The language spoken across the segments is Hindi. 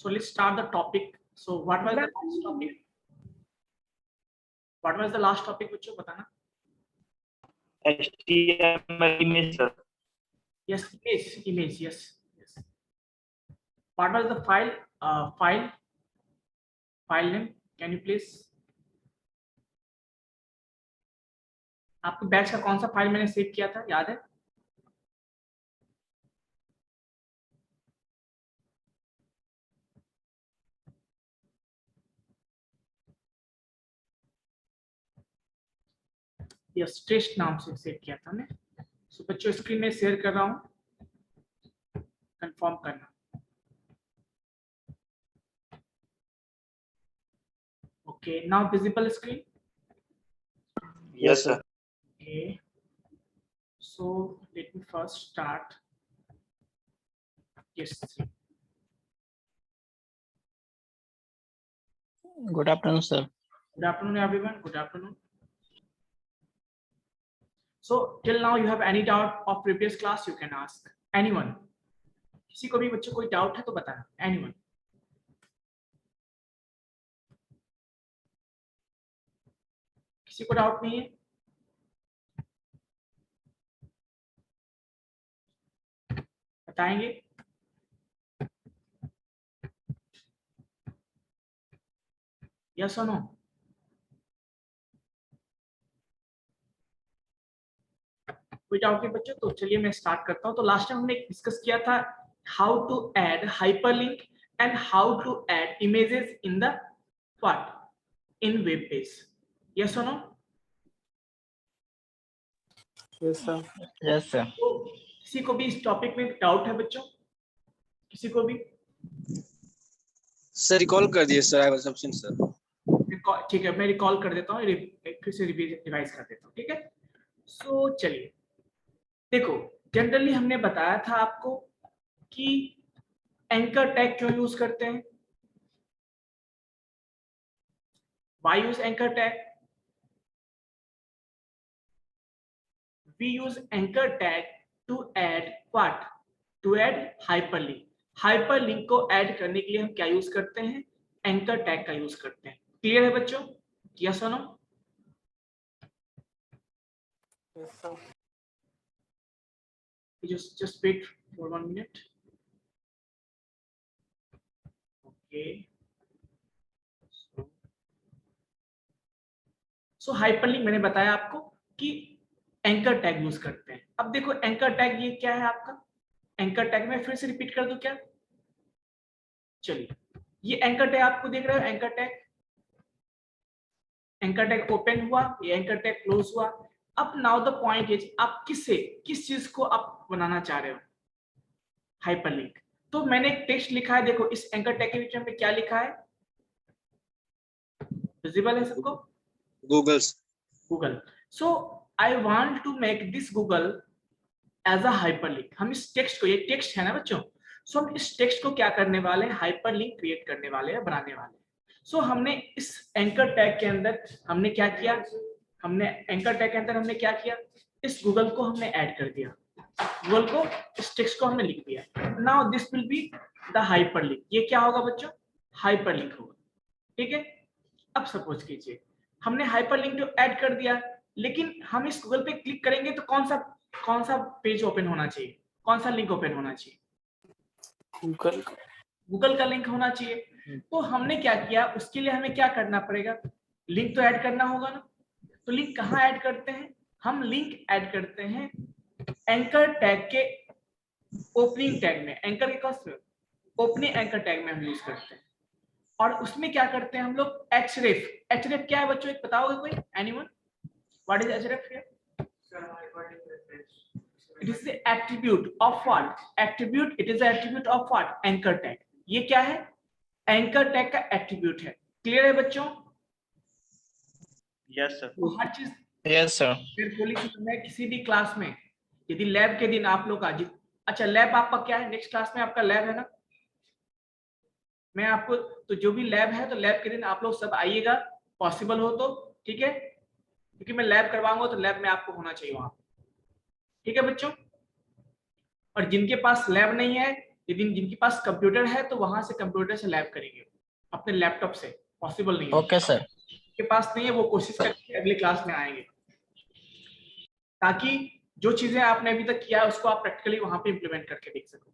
So let's start the topic. So what was the last topic? What was the last topic बच्चों बताना? HTML image, sir. Yes, image. Yes. What was the file? File name. Can you please? आपके बैच का कौन सा फाइल मैंने सेव किया था, याद है? यस, टेस्ट नाम से सेव किया था मैं. सो बच्चों स्क्रीन में शेयर कर रहा हूं, कंफर्म करना. Okay, now visible screen. Yes, sir. Okay. So let me first start. Yes. Good afternoon, sir. Good afternoon, everyone. Good afternoon. So till now you have any doubt of previous class, you can ask anyone. किसी को भी बच्चों कोई डाउट है तो बताना. Anyone. किसी को डाउट नहीं है? बताएंगे? Yes or no? कोई डाउट नहीं बच्चों, तो चलिए मैं स्टार्ट करता हूं. तो लास्ट टाइम हमने डिस्कस किया था how to add hyperlink and how to add images in the what in web page. Yes और no? Yes, sir. Yes, sir. तो किसी को भी इस टॉपिक में डाउट है बच्चों? किसी को भी? सर रिकॉल कर दिए sir, I was absent sir. ठीक है, मैं रिकॉल कर देता हूँ, फिर से रिवाइज कर देता हूँ. ठीक है. सो चलिए देखो, जनरली हमने बताया था आपको कि एंकर टैग क्यों यूज करते हैं. Why use anchor tag? We use anchor tag to add what? To add hyperlink. Hyperlink को ऐड करने के लिए हम क्या यूज करते हैं? एंकर टैग का यूज करते हैं. क्लियर है बच्चों? यस और no? Yes, sir. Just wait for 1 minute. Okay. So hyperlink मैंने बताया आपको कि एंकर टैग यूज करते हैं. अब देखो एंकर टैग ये क्या है आपका. एंकर टैग में फिर से रिपीट कर दूं क्या? चलिए, ये एंकर टैग आपको देख रहे हो. एंकर टैग ओपन हुआ, ये एंकर टैग क्लोज हुआ. अब नाउ द पॉइंट इज आप किस चीज को आप बनाना चाह रहे हो? हाइपरलिंक. तो मैंने एक टेक्स्ट लिखा है, देखो इस एंकर टैग के बीच में क्या लिखा है? विजिबल है सबको? Google. So I want to make this Google as a hyperlink. हम इस टेक्स्ट को, ये टेक्स्ट है ना बच्चों, सो हम इस टेक्स्ट को क्या करने वाले हैं? हाइपरलिंक क्रिएट करने वाले हैं, बनाने वाले हैं. सो हमने इस एंकर टैग के अंदर हमने क्या किया? एंकर टैग के अंदर हमने क्या किया? इस गूगल को हमने ऐड कर दिया. गूगल को, इस टेक्स्ट को हमने लिख दिया. Now this will be the hyperlink. ये क्या होगा बच्चों? हाइपरलिंक होगा. ठीक है. अब सपोज कीजिए हमने हाइपरलिंक तो ऐड कर दिया, लेकिन हम इस गूगल पे क्लिक करेंगे तो कौन सा पेज ओपन होना चाहिए? कौन सा लिंक ओपन होना चाहिए? गूगल का लिंक होना चाहिए. तो हमने क्या किया, उसके लिए हमें क्या करना पड़ेगा? लिंक तो ऐड करना होगा ना. तो लिंक कहाँ ऐड करते हैं? हम लिंक ऐड करते हैं एंकर टैग के ओपनिंग टैग में. एंकर के कॉस्ट ओपनिंग एंकर टैग में हम यूज करते हैं. और उसमें क्या करते हैं हम लोग? href. href क्या है बच्चों, एक बताओगे कोई? Anyone? What is href here? It is the attribute of what? Attribute. It is the attribute of what? Anchor tag. ये क्या है? एंकर टैग का एट्रीब्यूट है. क्लियर है बच्चों? Yes, sir. तो हर चीज Yes, sir. फिर बोली कि मैं किसी भी क्लास में, यदि लैब के दिन आप लोग आज, अच्छा लैब आपका क्या है? नेक्स्ट क्लास में आपका लैब है ना? मैं आपको, तो जो भी लैब है तो लैब के दिन आप लोग सब आइएगा, पॉसिबल हो तो. ठीक है, क्योंकि मैं लैब करवाऊंगा तो लैब में आपको होना चाहिए वहां. ठीक है बच्चों? और जिनके पास लैब नहीं है यदि जिनके पास कंप्यूटर है तो वहां से कंप्यूटर से लैब करेंगे, अपने लैपटॉप से। पॉसिबल नहीं है, ओके सर। के पास नहीं है वो कोशिश करके अगली क्लास में आएंगे, ताकि जो चीजें आपने अभी तक किया है उसको आप प्रैक्टिकली वहां पे इम्प्लीमेंट करके देख सको।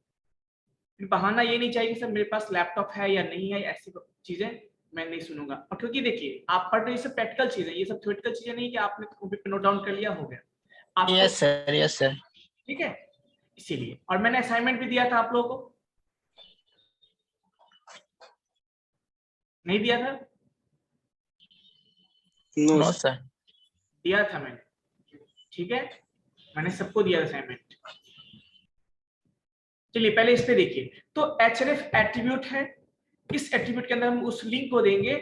फिर बहाना ये नहीं चाहिए कि सर मेरे पास लैपटॉप है या नहीं है, ऐसी चीजें मैं नहीं सुनूंगा। और क्योंकि देखिए आप पढ़ रहे, ये सब प्रैक्टिकल चीजें, ये सब थ्योरेटिकल चीजें नहीं कि आपने कंप्यूटर पे नोट डाउन कर लिया हो गया आपको। Yes sir, yes sir. ठीक है, इसीलिए। और मैंने असाइनमेंट भी दिया था आप लोगों को, नहीं दिया था? No, no sir. सर। दिया था मैंने, ठीक है, मैंने सबको दिया असाइनमेंट। चलिए पहले इस पे देखिए। तो href एट्रीब्यूट है, इस एट्रीब्यूट के अंदर हम उस लिंक को देंगे,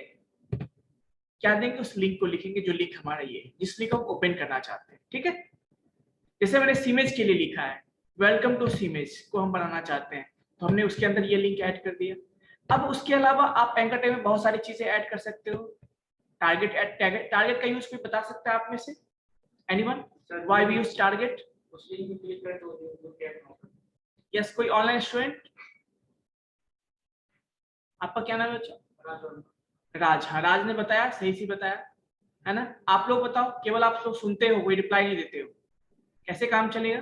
क्या देंगे, उस लिंक को लिखेंगे जो लिंक हमारा ये है, जिस लिंक को हम ओपन करना चाहते हैं। ठीक है, जैसे मैंने सीमेज के लिए लिखा है, वेलकम टू सीमेज को हम बनाना चाहते हैं, तो हमने उसके अंदर ये लिंक ऐड कर दिया। अब उसके अलावा आप एंकर टैग में बहुत सारी चीजें ऐड कर सकते हो। टारगेट टारगेट का यूज कोई बता सकता है आप में से? Anyone? Why we use target? उस लिंक में क्लिक करें तो यस, कोई ऑनलाइन स्टूडेंट? आपका क्या नाम है बच्चा? राज। हाँ, राज ने बताया, सही से बताया है ना। आप लोग बताओ, केवल आप लोग सुनते हो, कोई रिप्लाई नहीं देते हो, कैसे काम चलेगा?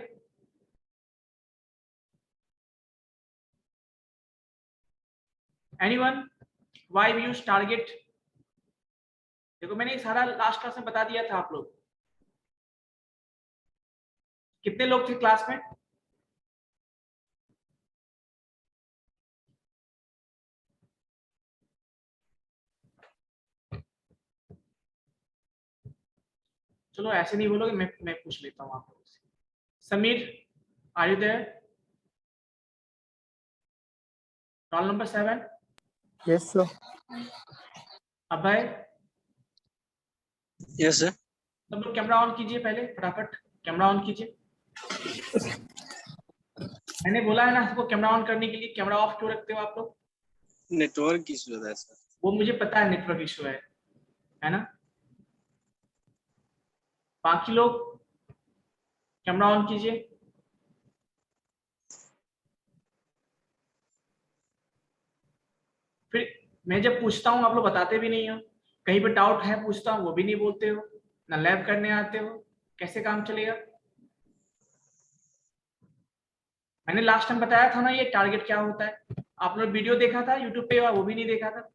Anyone? Why we use target? देखो मैंने सारा लास्ट क्लास में बता दिया था आप लोग। कितने लोग थे क्लास में? चलो ऐसे नहीं बोलोगे, मैं पूछ लेता हूँ आप लोगों से। Sameer, are you there? Roll number 7। Yes sir. Abhay? Yes, sir. सब लोग कैमरा ऑन कीजिए, पहले फटाफट कैमरा ऑन कीजिए। मैंने बोला है ना सबको कैमरा ऑन करने के लिए, कैमरा ऑफ क्यों रखते हो आप लोग? Network issue है sir. वो मुझे पता है, नेटवर्क इशू है ना। बाकी लोग कैमरा ऑन कीजिए। फिर मैं जब पूछता हूँ आप लोग बताते भी नहीं हो, कहीं पर डाउट है पूछता हूँ वो भी नहीं बोलते हो, ना लैब करने आते हो, कैसे काम चलेगा? मैंने लास्ट टाइम बताया था ना ये टारगेट क्या होता है, आप लोग वीडियो देखा था यूट्यूब पे, वो भी नहीं देखा था।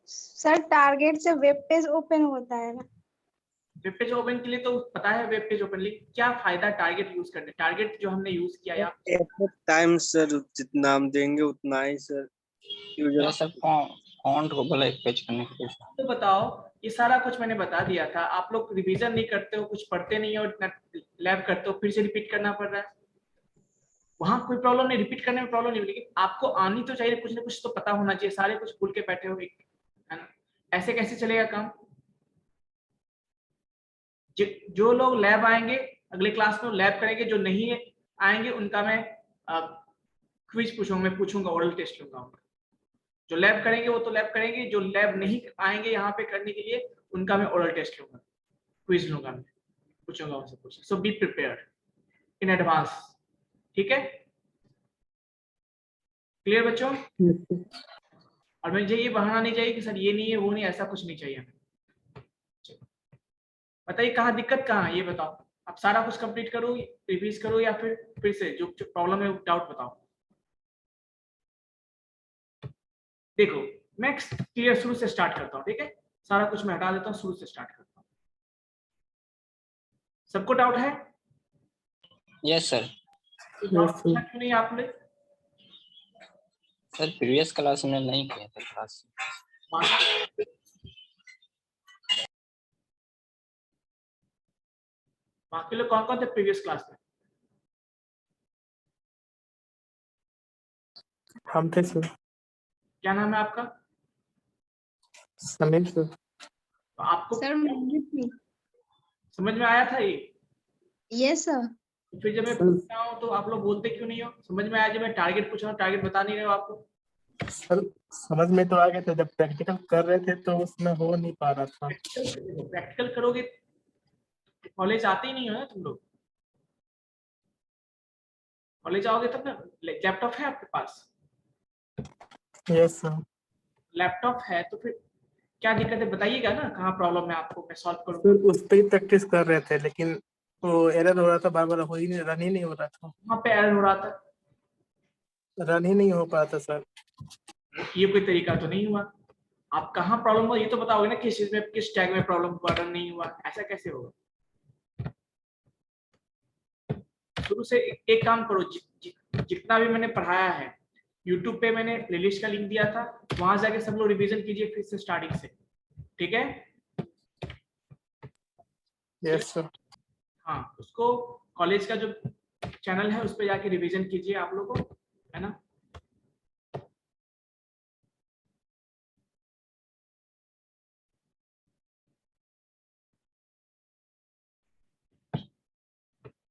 सर टारगेट से वेब पेज ओपन होता है ना। वेब पेज ओपन के लिए तो पता है, वेब पेज ओपन लिए क्या फायदा टारगेट यूज करने, टारगेट जो हमने यूज किया या टाइम सर जितना हम देंगे उतना ही sir user. Yes sir, font को बोला एक पेज करने के लिए। तो बताओ, ये सारा कुछ मैंने बता दिया था, आप लोग रिवीजन नहीं करते हो, कुछ पढ़ते नहीं हो, लैब करते हो, फिर से रिपीट करना पड़ रहा है। वहां कोई प्रॉब्लम नहीं, रिपीट करने में प्रॉब्लम नहीं, लेकिन आपको आनी तो चाहिए, कुछ ना कुछ तो पता होना चाहिए। सारे कुछ भूल के बैठे हो एक, है ना, ऐसे कैसे चलेगा काम? जो लोग लैब आएंगे अगले क्लास में लैब करेंगे, जो नहीं आएंगे उनका मैं क्विज पूछूंगा, मैं पूछूंगा, ओरल टेस्ट लूंगा उनका। जो लैब करेंगे वो तो लैब करेंगे, जो लैब नहीं आएंगे यहाँ पे करने के लिए उनका मैं ओरल टेस्ट लूंगा, क्विज लूंगा, मैं पूछूंगा उनसे कुछ। सो बी प्रिपेयर्ड इन एडवांस। ठीक है, क्लियर बच्चों? और मुझे ये बहाना नहीं चाहिए कि सर ये नहीं है वो नहीं, ऐसा कुछ नहीं चाहिए हमें। बताइए कहाँ दिक्कत कहाँ है, ये बताओ। अब सारा कुछ कंप्लीट करो, रिवीज करो, या फिर से जो प्रॉब्लम है डाउट बताओ। देखो मैं क्लियर शुरू से स्टार्ट करता हूँ, ठीक है, सारा कुछ मैं हटा देता हूँ, शुरू से स्टार्ट करता हूँ। सबको डाउट है? Yes sir. क्यों नहीं आपने? सर प्रीवियस क्लास में नहीं किया था क्लास। बाकी लोग कौन कौन थे प्रीवियस क्लास में? हम थे सर। क्या नाम है आपका? समीर सर। तो आपको सर समझ में आया था ये? Yes sir. तो फिर जब मैं पूछता हूँ तो आप लोग बोलते क्यों नहीं हो? समझ में आया? जब मैं टारगेट पूछ रहा हूँ टारगेट बता नहीं रहे हो आप लोग। सर समझ में तो आ गया था, जब प्रैक्टिकल कर रहे थे तो उसमें हो नहीं पा रहा था। प्रैक्टिकल करोगे, कॉलेज आते ही नहीं हो ना तुम लोग। कॉलेज आओगे तब ना। लैपटॉप है आपके पास? Yes sir. लैपटॉप है तो फिर क्या दिक्कत है बताइएगा ना, कहाँ प्रॉब्लम है आपको, मैं सॉल्व करूँ। सर उस पे ही प्रैक्टिस कर रहे थे, लेकिन वो एरर हो रहा था, बार बार हो ही नहीं, रन ही नहीं हो रहा था। वहाँ पे एरर हो रहा था, रन ही नहीं हो पा रहा था सर। ये कोई तरीका तो नहीं हुआ। आप कहाँ प्रॉब्लम हुआ ये तो बताओगे ना, किस चीज में, किस टैग में प्रॉब्लम हुआ, रन नहीं हुआ, ऐसा कैसे होगा। शुरू से एक काम करो, जितना भी मैंने पढ़ाया है YouTube पे मैंने प्लेलिस्ट का लिंक दिया था, वहां जाके सब लोग रिवीजन कीजिए फिर से स्टार्टिंग से, ठीक है। Yes sir. हाँ, उसको कॉलेज का जो चैनल है उस पर जाके रिवीजन कीजिए आप लोगों को, है ना।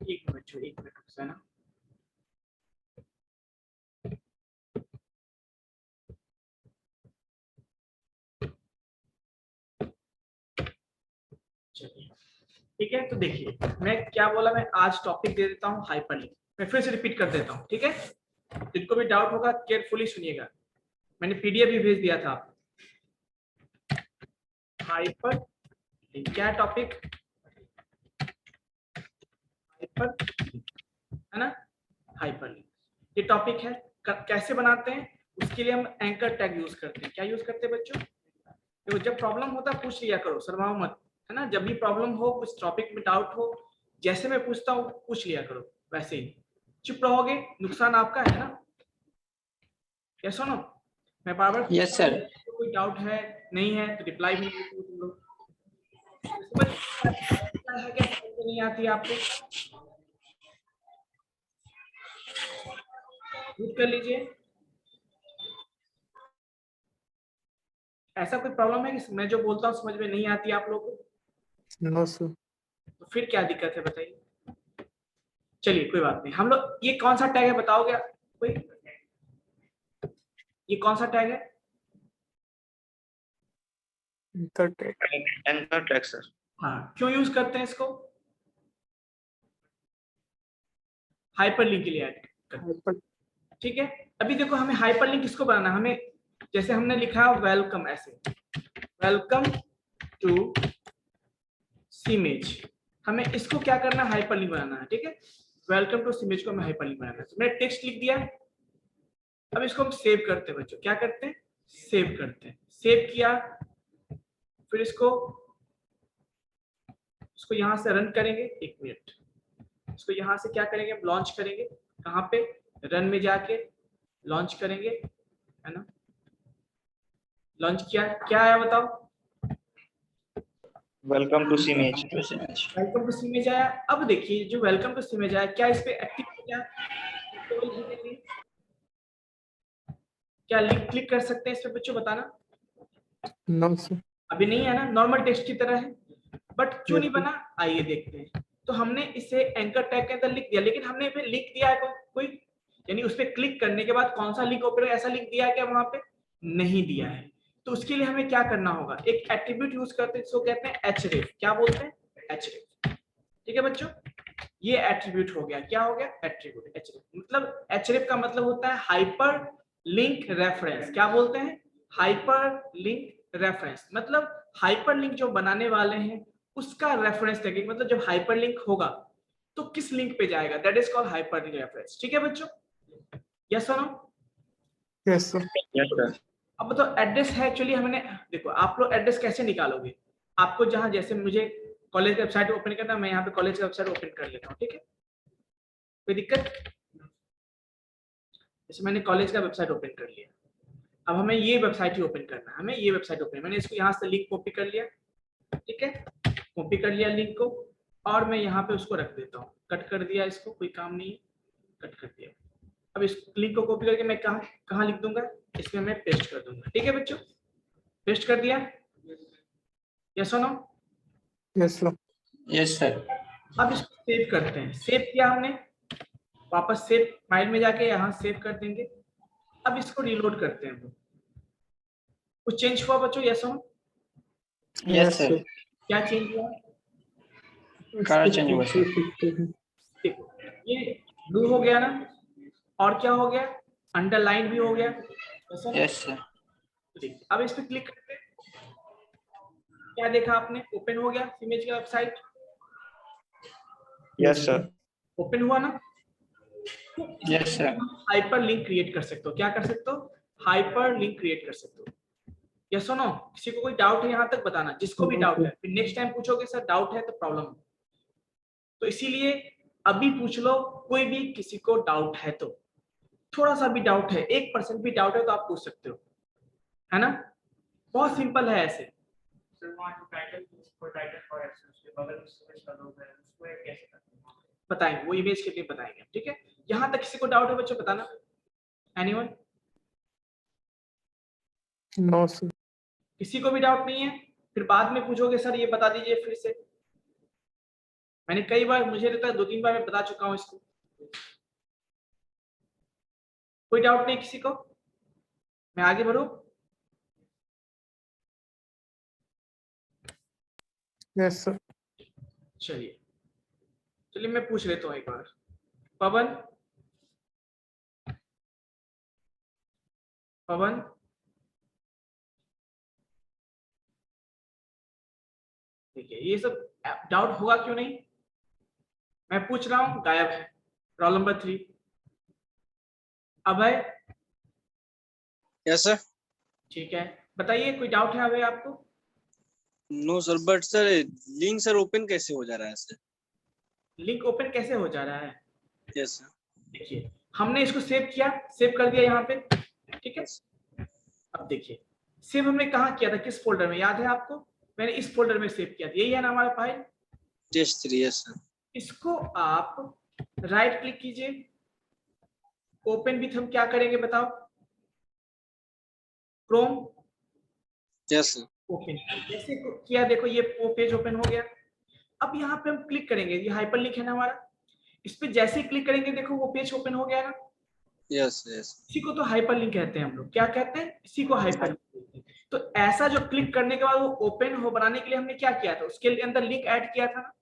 एक मिनट है ना। चलिए ठीक है, तो देखिए मैं क्या बोला, मैं आज टॉपिक दे देता हूँ हाइपरलिंक। मैं फिर से रिपीट कर देता हूँ, ठीक है। जिनको भी डाउट होगा केयरफुली सुनिएगा, मैंने पीडीएफ भी भेज दिया था। हाइपर क्या टॉपिक, हाइपर है ना, हाइपरलिंक ये टॉपिक है। कैसे बनाते हैं उसके लिए हम एंकर टैग यूज करते हैं। क्या यूज करते हैं बच्चों, देखो जब प्रॉब्लम होता है पूछ लिया करो, शर्माओ मत, है ना। जब भी प्रॉब्लम हो, कुछ टॉपिक में डाउट हो, जैसे मैं पूछता हूँ पूछ लिया करो, वैसे ही। चुप रहोगे नुकसान आपका है ना। क्या सुनो, मैं बार बार यस सर। कोई डाउट है नहीं है तो रिप्लाई भी तुम लोग समझ है क्या, नहीं आती है आपको म्यूट कर लीजिए। ऐसा कोई प्रॉब्लम है कि मैं जो बोलता हूँ समझ में नहीं आती आप लोगों को? No sir. तो फिर क्या दिक्कत है बताइए। चलिए कोई बात नहीं, हम लोग ये कौन सा टैग है बताओगे आप कोई, ये कौन सा टैग है? Anchor tag sir. हाँ, क्यों यूज करते हैं इसको? हाइपरलिंक के लिए ऐड करते हैं, ठीक है। अभी देखो हमें हाइपरलिंक किसको बनाना है, हमें जैसे हमने लिखा वेलकम, ऐसे वेलकम टू सीमेज, हमें इसको क्या करना है, हाइपरलिंक बनाना है, ठीक है। वेलकम टू सीमेज को हमें हाइपरलिंक बनाना है। तो मैंने टेक्स्ट लिख दिया, अब इसको हम सेव करते हैं बच्चों। क्या करते हैं, सेव करते हैं। सेव किया, फिर इसको यहां से रन करेंगे। एक मिनट, इसको यहां से क्या करेंगे, हम लॉन्च करेंगे। कहां पे, रन में जाके लॉन्च करेंगे, है ना। लॉन्च किया, क्या आया बताओ, वेलकम टू सीमेज। वेलकम टू सीमेज आया। अब देखिए जो वेलकम टू सीमेज आया, क्या इस पे एक्टिव हो गया, क्या लिंक क्लिक कर सकते हैं इस पे बच्चों, बताना। No sir. अभी नहीं है ना, नॉर्मल टेक्स्ट की तरह है, बट क्यों नहीं बना, आइए देखते हैं। तो हमने इसे एंकर टैग के अंदर लिख दिया, लेकिन हमने फिर लिख दिया है कोई, यानी उस पर क्लिक करने के बाद कौन सा लिंक ओपन, ऐसा लिंक दिया है क्या वहां पे, नहीं दिया है। तो उसके लिए हमें क्या करना होगा, एक एट्रीब्यूट यूज करते हैं, इसको कहते हैं एचरेफ। क्या बोलते हैं, एचरेफ, ठीक है बच्चों। ये एट्रीब्यूट हो गया, क्या हो गया, एट्रीब्यूट। एचरेफ मतलब, एचरेफ का मतलब होता है हाइपर लिंक रेफरेंस। क्या बोलते हैं, हाइपर लिंक रेफरेंस, मतलब हाइपरलिंक जो बनाने वाले हैं उसका रेफरेंस टेकिंग, मतलब जब हाइपरलिंक होगा तो किस लिंक पे जाएगा, that is called hyperlink reference, ठीक है बच्चों। यस और no? Yes sir. Yes sir. अब तो एड्रेस है एक्चुअली, हमने देखो आप लोग एड्रेस कैसे निकालोगे, आपको जहां, जैसे मुझे कॉलेज की वेबसाइट ओपन करना, मैं यहाँ पे कॉलेज की वेबसाइट ओपन कर लेता हूँ, ठीक है, कोई दिक्कत। जैसे मैंने कॉलेज का वेबसाइट ओपन कर लिया, अब हमें ये वेबसाइट ही ओपन करना है, हमें ये वेबसाइट ओपन, मैंने इसको यहाँ से लिंक कॉपी कर लिया, ठीक है, कॉपी कर लिया लिंक को, और मैं यहाँ पे उसको रख देता हूँ, कट कर दिया इसको, कोई काम नहीं है, कट कर दिया। अब इस लिंक को कॉपी करके मैं कहाँ लिख दूंगा, इसमें मैं पेस्ट कर दूंगा, ठीक है बच्चों, पेस्ट कर दिया। यस और no? Yes sir. Yes sir. अब इसको सेव करते हैं, सेव किया हमने, वापस सेव फाइल में जाके यहाँ सेव कर देंगे। अब इसको रिलोड करते हैं, कुछ चेंज हुआ बच्चों, यस और नो? Yes sir. क्या चेंज हुआ, कलर चेंज हुआ सर। देखो ये ब्लू हो गया ना, और क्या हो गया, अंडरलाइन भी हो गया। ऐसा ना? Yes, sir. देखिए, अब इस पे क्लिक करते हैं, क्या देखा आपने, ओपन हो गया इमेज का वेबसाइट, Yes, sir. ओपन हुआ ना। Yes, sir. Hyper link create कर सकते हो, क्या कर सकते हो, हाइपर लिंक क्रिएट कर सकते हो। या सुनो, किसी को कोई डाउट है यहाँ तक बताना, जिसको भी डाउट है, फिर नेक्स्ट टाइम पूछोगे सर डाउट है तो प्रॉब्लम, तो इसीलिए अभी पूछ लो, कोई भी किसी को डाउट है तो, थोड़ा सा भी डाउट है, 1% भी डाउट है तो आप पूछ सकते हो, है ना, बहुत सिंपल है ऐसे। बताएंगे वो इमेज के लिए बताएंगे, ठीक है। यहाँ तक किसी को डाउट है बच्चों बताना, एनीवन, नो सर। किसी को भी डाउट नहीं है, फिर बाद में पूछोगे सर ये बता दीजिए फिर से, मैंने कई बार, मुझे लगता है 2-3 बार मैं बता चुका हूँ इसको। कोई डाउट नहीं किसी को, मैं आगे बढ़ूं। Yes sir. चलिए चलिए मैं पूछ लेता हूँ एक बार, पवन, पवन, देखिए ये सब डाउट होगा क्यों नहीं, मैं पूछ रहा हूँ गायब है। Roll number 3 Abhay, yes sir. ठीक है, बताइए कोई डाउट है अभय आपको। No sir, but sir link sir open कैसे हो जा रहा है सर? लिंक ओपन कैसे हो जा रहा है, यस सर। देखिए हमने इसको सेव किया, सेव कर दिया यहाँ पे, ठीक है। अब देखिए सेव हमने कहाँ किया था, किस फोल्डर में याद है आपको, मैंने इस फोल्डर में सेव किया था, यही है ना हमारा फाइल। Test 3, yes sir. इसको आप राइट क्लिक कीजिए, ओपन विथ हम क्या करेंगे बताओ, क्रोम, यस सर। ओपन, जैसे किया देखो ये पेज ओपन हो गया। अब यहाँ पे हम क्लिक करेंगे, ये हाइपर लिंक है ना हमारा, इस पे जैसे ही क्लिक करेंगे देखो वो पेज ओपन हो गया ना। Yes yes. इसी को तो हाइपर लिंक कहते हैं हम लोग, क्या कहते हैं, इसी को हाइपर लिंक कहते हैं। तो ऐसा जो क्लिक करने के बाद वो ओपन हो बनाने के लिए हमने क्या किया था, उसके अंदर लिंक ऐड किया था ना,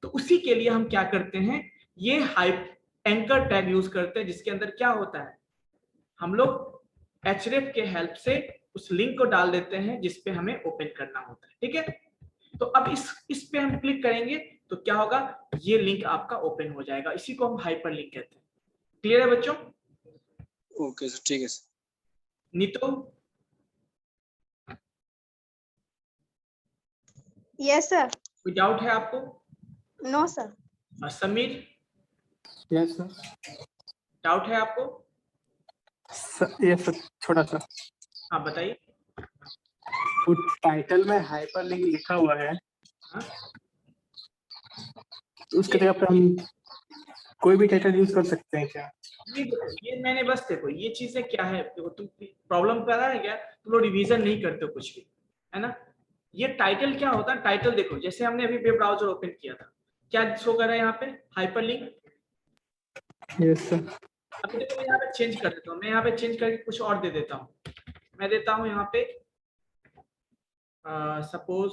तो उसी के लिए हम क्या करते हैं, ये हाइप एंकर टैग यूज करते हैं, जिसके अंदर क्या होता है, हम लोग href के हेल्प से उस लिंक को डाल देते हैं जिसपे हमें ओपन करना होता है, ठीक है। तो अब इस पे हम क्लिक करेंगे तो क्या होगा, ये लिंक आपका ओपन हो जाएगा, इसी को हम हाइपर लिंक कहते हैं। क्लियर है बच्चों। ओके सर, ठीक है सर। Neetu, yes sir. कोई डाउट है आपको। No sir. और समीर, यस सर। डाउट है आपको। यस सर, छोटा सा। हाँ बताइए। तो टाइटल में हाइपर लिंक लिखा हुआ है, हाँ? तो उसके जगह पे हम कोई भी टाइटल यूज कर सकते हैं क्या? ये मैंने बस देखो ये चीजें क्या है, देखो तुम प्रॉब्लम पता है क्या, तुम लोग रिवीजन नहीं करते हो कुछ भी, है ना। ये टाइटल क्या होता है, टाइटल देखो जैसे हमने अभी वेब ब्राउजर ओपन किया था, क्या शो कर रहा है यहाँ पे, हाइपर लिंक। Yes sir. अब देखो मैं यहाँ पे चेंज कर देता हूँ, मैं यहाँ पे चेंज करके कुछ और दे देता हूँ, मैं देता हूँ यहाँ पे सपोज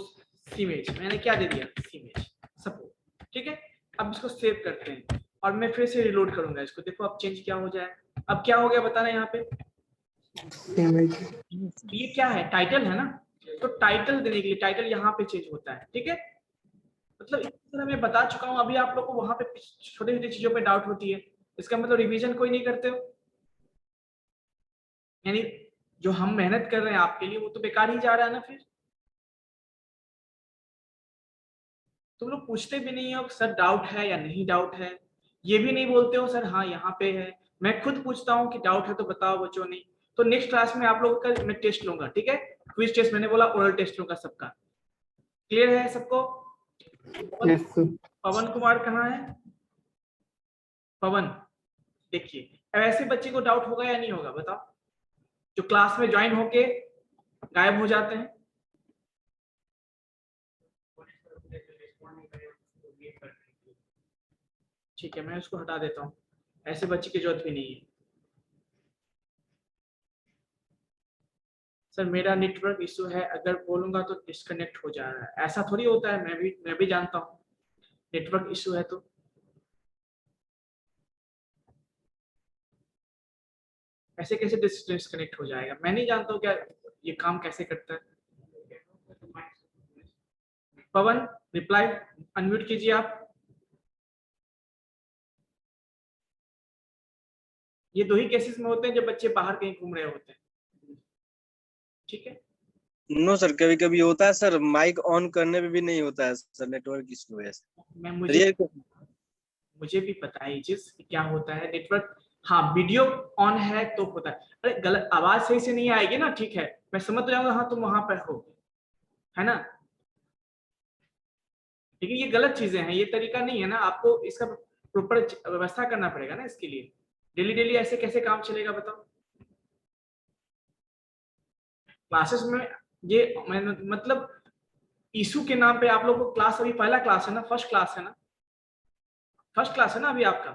सीमेज, मैंने क्या दे दिया, सीमेज सपोज, ठीक है। अब इसको सेव करते हैं और मैं फिर से रिलोड करूंगा इसको, देखो अब चेंज क्या हो जाए, अब क्या हो गया बताना यहाँ पे, इमेज। ये क्या है, टाइटल है ना, तो टाइटल देने के लिए टाइटल यहाँ पे चेंज होता है, ठीक है। मतलब इस तरह मैं बता चुका हूँ, अभी आप लोग को वहां पे छोटी छोटी चीजों पे डाउट होती है, इसका मतलब रिवीजन कोई नहीं करते हो, यानी जो हम मेहनत कर रहे हैं आपके लिए वो तो बेकार ही जा रहा है ना। फिर तुम लोग पूछते भी नहीं हो सर डाउट है या नहीं डाउट है, ये भी नहीं बोलते हो सर हाँ यहाँ पे है, मैं खुद पूछता हूँ कि डाउट है तो बताओ बच्चों, नहीं तो नेक्स्ट क्लास में आप लोगों का मैं टेस्ट लूंगा, ठीक है, क्विज टेस्ट, मैंने बोला ओरल टेस्ट लूंगा सबका। क्लियर है सबको। Yes sir. पवन कुमार कहाँ है, पवन, देखिए अब ऐसे बच्चे को डाउट होगा या नहीं होगा बताओ, जो क्लास में ज्वाइन होके गायब हो जाते हैं। ठीक है मैं उसको हटा देता हूँ, ऐसे बच्चे की जरूरत भी नहीं है। सर मेरा नेटवर्क इशू है, अगर बोलूंगा तो डिस्कनेक्ट हो जा रहा है, ऐसा थोड़ी होता है, मैं भी जानता हूँ नेटवर्क इशू है तो। ऐसे कैसे डिस्कनेक्ट हो जाएगा? मैं नहीं जानता हूँ क्या ये काम कैसे करता है। पवन रिप्लाई अनम्यूट कीजिए आप। ये 2 ही केसेस में होते हैं जब बच्चे बाहर कहीं घूम रहे होते हैं, ठीक है। नो सर, कभी कभी होता है सर, माइक ऑन करने पे भी नहीं होता है सर, नेटवर्क इशू है मैं सर। मुझे भी पता है ये चीज क्या होता है, नेटवर्क। हाँ, वीडियो ऑन है तो होता है। अरे गलत आवाज सही से नहीं आएगी ना, ठीक है, मैं समझ तो जाऊंगा, हाँ तुम वहां पर हो, है ना। लेकिन ये गलत चीजें हैं, ये तरीका नहीं है ना, आपको इसका प्रॉपर व्यवस्था करना पड़ेगा ना इसके लिए। डेली डेली ऐसे कैसे काम चलेगा बताओ। क्लासेस में ये मतलब इशू के नाम पे आप लोगों को क्लास, अभी पहला क्लास है ना, फर्स्ट क्लास है ना, फर्स्ट क्लास है ना अभी आपका,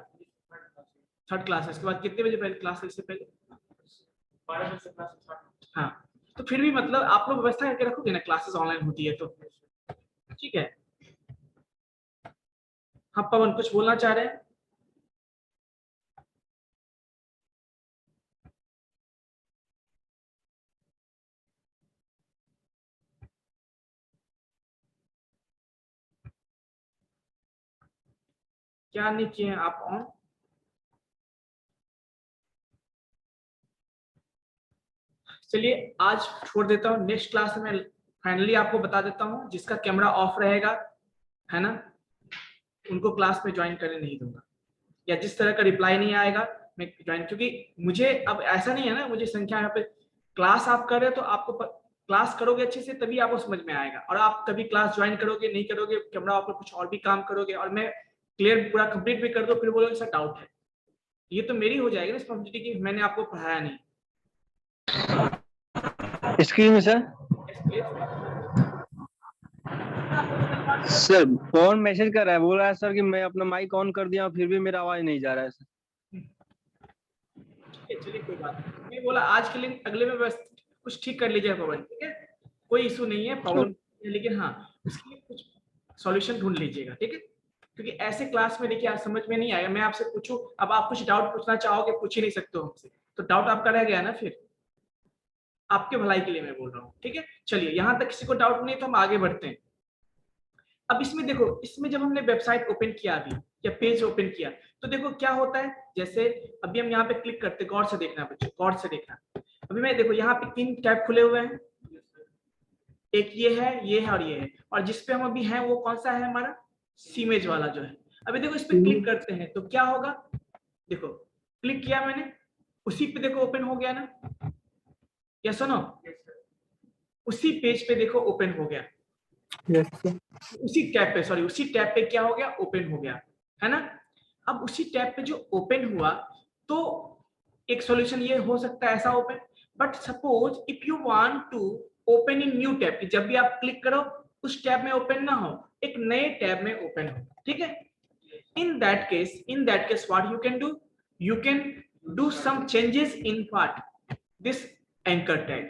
थर्ड क्लास है। इसके बाद कितने बजे पहले क्लास है? इससे पहले 12 बजे से क्लास स्टार्ट। हाँ, तो फिर भी मतलब आप लोग व्यवस्था करके रखोगे ना, क्लासेस ऑनलाइन होती है तो, ठीक है। हाँ पवन कुछ बोलना चाह रहे हैं? क्या नहीं किए हैं आप ऑन? चलिए आज छोड़ देता हूँ, नेक्स्ट क्लास में फाइनली आपको बता देता हूँ, जिसका कैमरा ऑफ रहेगा, है ना, उनको क्लास में ज्वाइन करने नहीं दूंगा, या जिस तरह का रिप्लाई नहीं आएगा मैं ज्वाइन, क्योंकि मुझे अब ऐसा नहीं है ना, मुझे संख्या यहाँ पे क्लास आप कर रहे हो तो आपको क्लास करोगे अच्छे से तभी आपको समझ में आएगा, और आप कभी क्लास ज्वाइन करोगे नहीं करोगे, कैमरा ऑफ कुछ और भी काम करोगे और मैं क्लियर पूरा कंप्लीट भी कर दो, फिर बोलोगे सर डाउट है, ये तो मेरी हो जाएगी रिस्पॉन्सिबिलिटी की मैंने आपको पढ़ाया नहीं। स्क्रीन में सर, सर कौन मैसेज कर रहा है, बोल रहा है सर कि मैं अपना माइक ऑन कर दिया फिर भी मेरा आवाज नहीं जा रहा है सर। चलिए कोई बात नहीं, मैं बोला आज के लिए, अगले में बस कुछ ठीक कर लीजिए पवन, ठीक है, कोई इशू नहीं है, प्रॉब्लम, लेकिन हाँ उसके लिए कुछ सॉल्यूशन ढूंढ लीजिएगा, ठीक है, क्योंकि ऐसे क्लास में देखिए आज समझ में नहीं आएगा, मैं आपसे पूछूं, अब आप कुछ डाउट पूछना चाहोगे पूछ ही नहीं सकते हो हमसे, तो डाउट आपका रह गया ना, फिर आपके भलाई के लिए मैं बोल रहा हूँ, ठीक है। चलिए यहाँ तक किसी को डाउट नहीं तो हम आगे बढ़ते हैं। अब इसमें देखो, इसमें जब हमने वेबसाइट ओपन किया अभी या पेज ओपन किया तो देखो क्या होता है, जैसे अभी हम यहाँ पे क्लिक करते, गौर से देखना बच्चों, गौर से देखना। अभी मैं देखो यहाँ पे 3 टैब खुले हुए हैं, एक ये है और ये है, और जिसपे हम अभी हैं वो कौन सा है हमारा, सीमेज वाला जो है। अभी देखो इस पे क्लिक करते हैं तो क्या होगा, देखो क्लिक किया मैंने, उसी पे देखो ओपन हो गया ना, या सुनो, उसी पेज पे देखो ओपन हो गया, यस सर। उसी टैब पे, सॉरी उसी टैब पे क्या हो गया, ओपन हो गया, है ना। अब उसी टैब पे जो ओपन हुआ तो एक सॉल्यूशन ये हो सकता है ऐसा open, but suppose if you want to open in new tab, जब भी आप क्लिक करो उस टैब में ओपन ना हो, एक नए टैब में ओपन हो, ठीक है। in that case what you can do, you can do some changes in what, this anchor tag।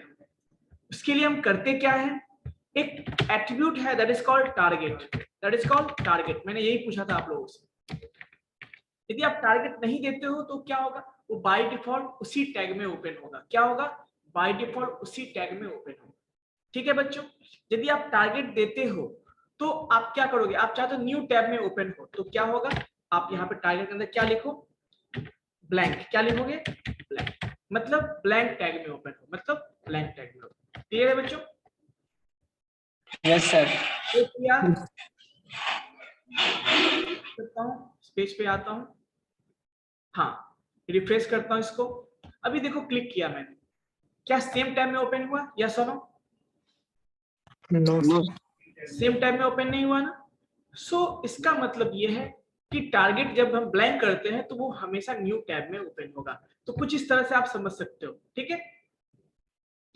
उसके लिए हम करते क्या है, एक एट्रीब्यूट है दैट इज कॉल्ड टारगेट, मैंने यही पूछा था आप लोगों से। यदि आप टारगेट नहीं देते हो तो क्या होगा, वो बाय डिफॉल्ट उसी टैग में ओपन होगा, क्या होगा, बाय डिफॉल्ट उसी टैग में ओपन होगा, ठीक है बच्चों। यदि आप टारगेट देते हो तो आप क्या करोगे, आप चाहते हो न्यू टैब में ओपन हो तो क्या होगा, आप यहाँ पे टारगेट के अंदर क्या लिखो, ब्लैंक, क्या लिखोगे, ब्लैंक, मतलब ब्लैंक टैग में ओपन हो, मतलब ब्लैंक टैग में ओपन। क्लियर है बच्चों? Yes sir. पेज पे आता हूँ, हाँ रिफ्रेश करता हूँ इसको। अभी देखो क्लिक किया मैंने, क्या सेम टैब में ओपन हुआ, या सुनो, नो सेम टैब में ओपन नहीं हुआ ना। सो इसका मतलब ये है कि टारगेट जब हम ब्लैंक करते हैं तो वो हमेशा न्यू टैब में ओपन होगा, तो कुछ इस तरह से आप समझ सकते हो, ठीक है,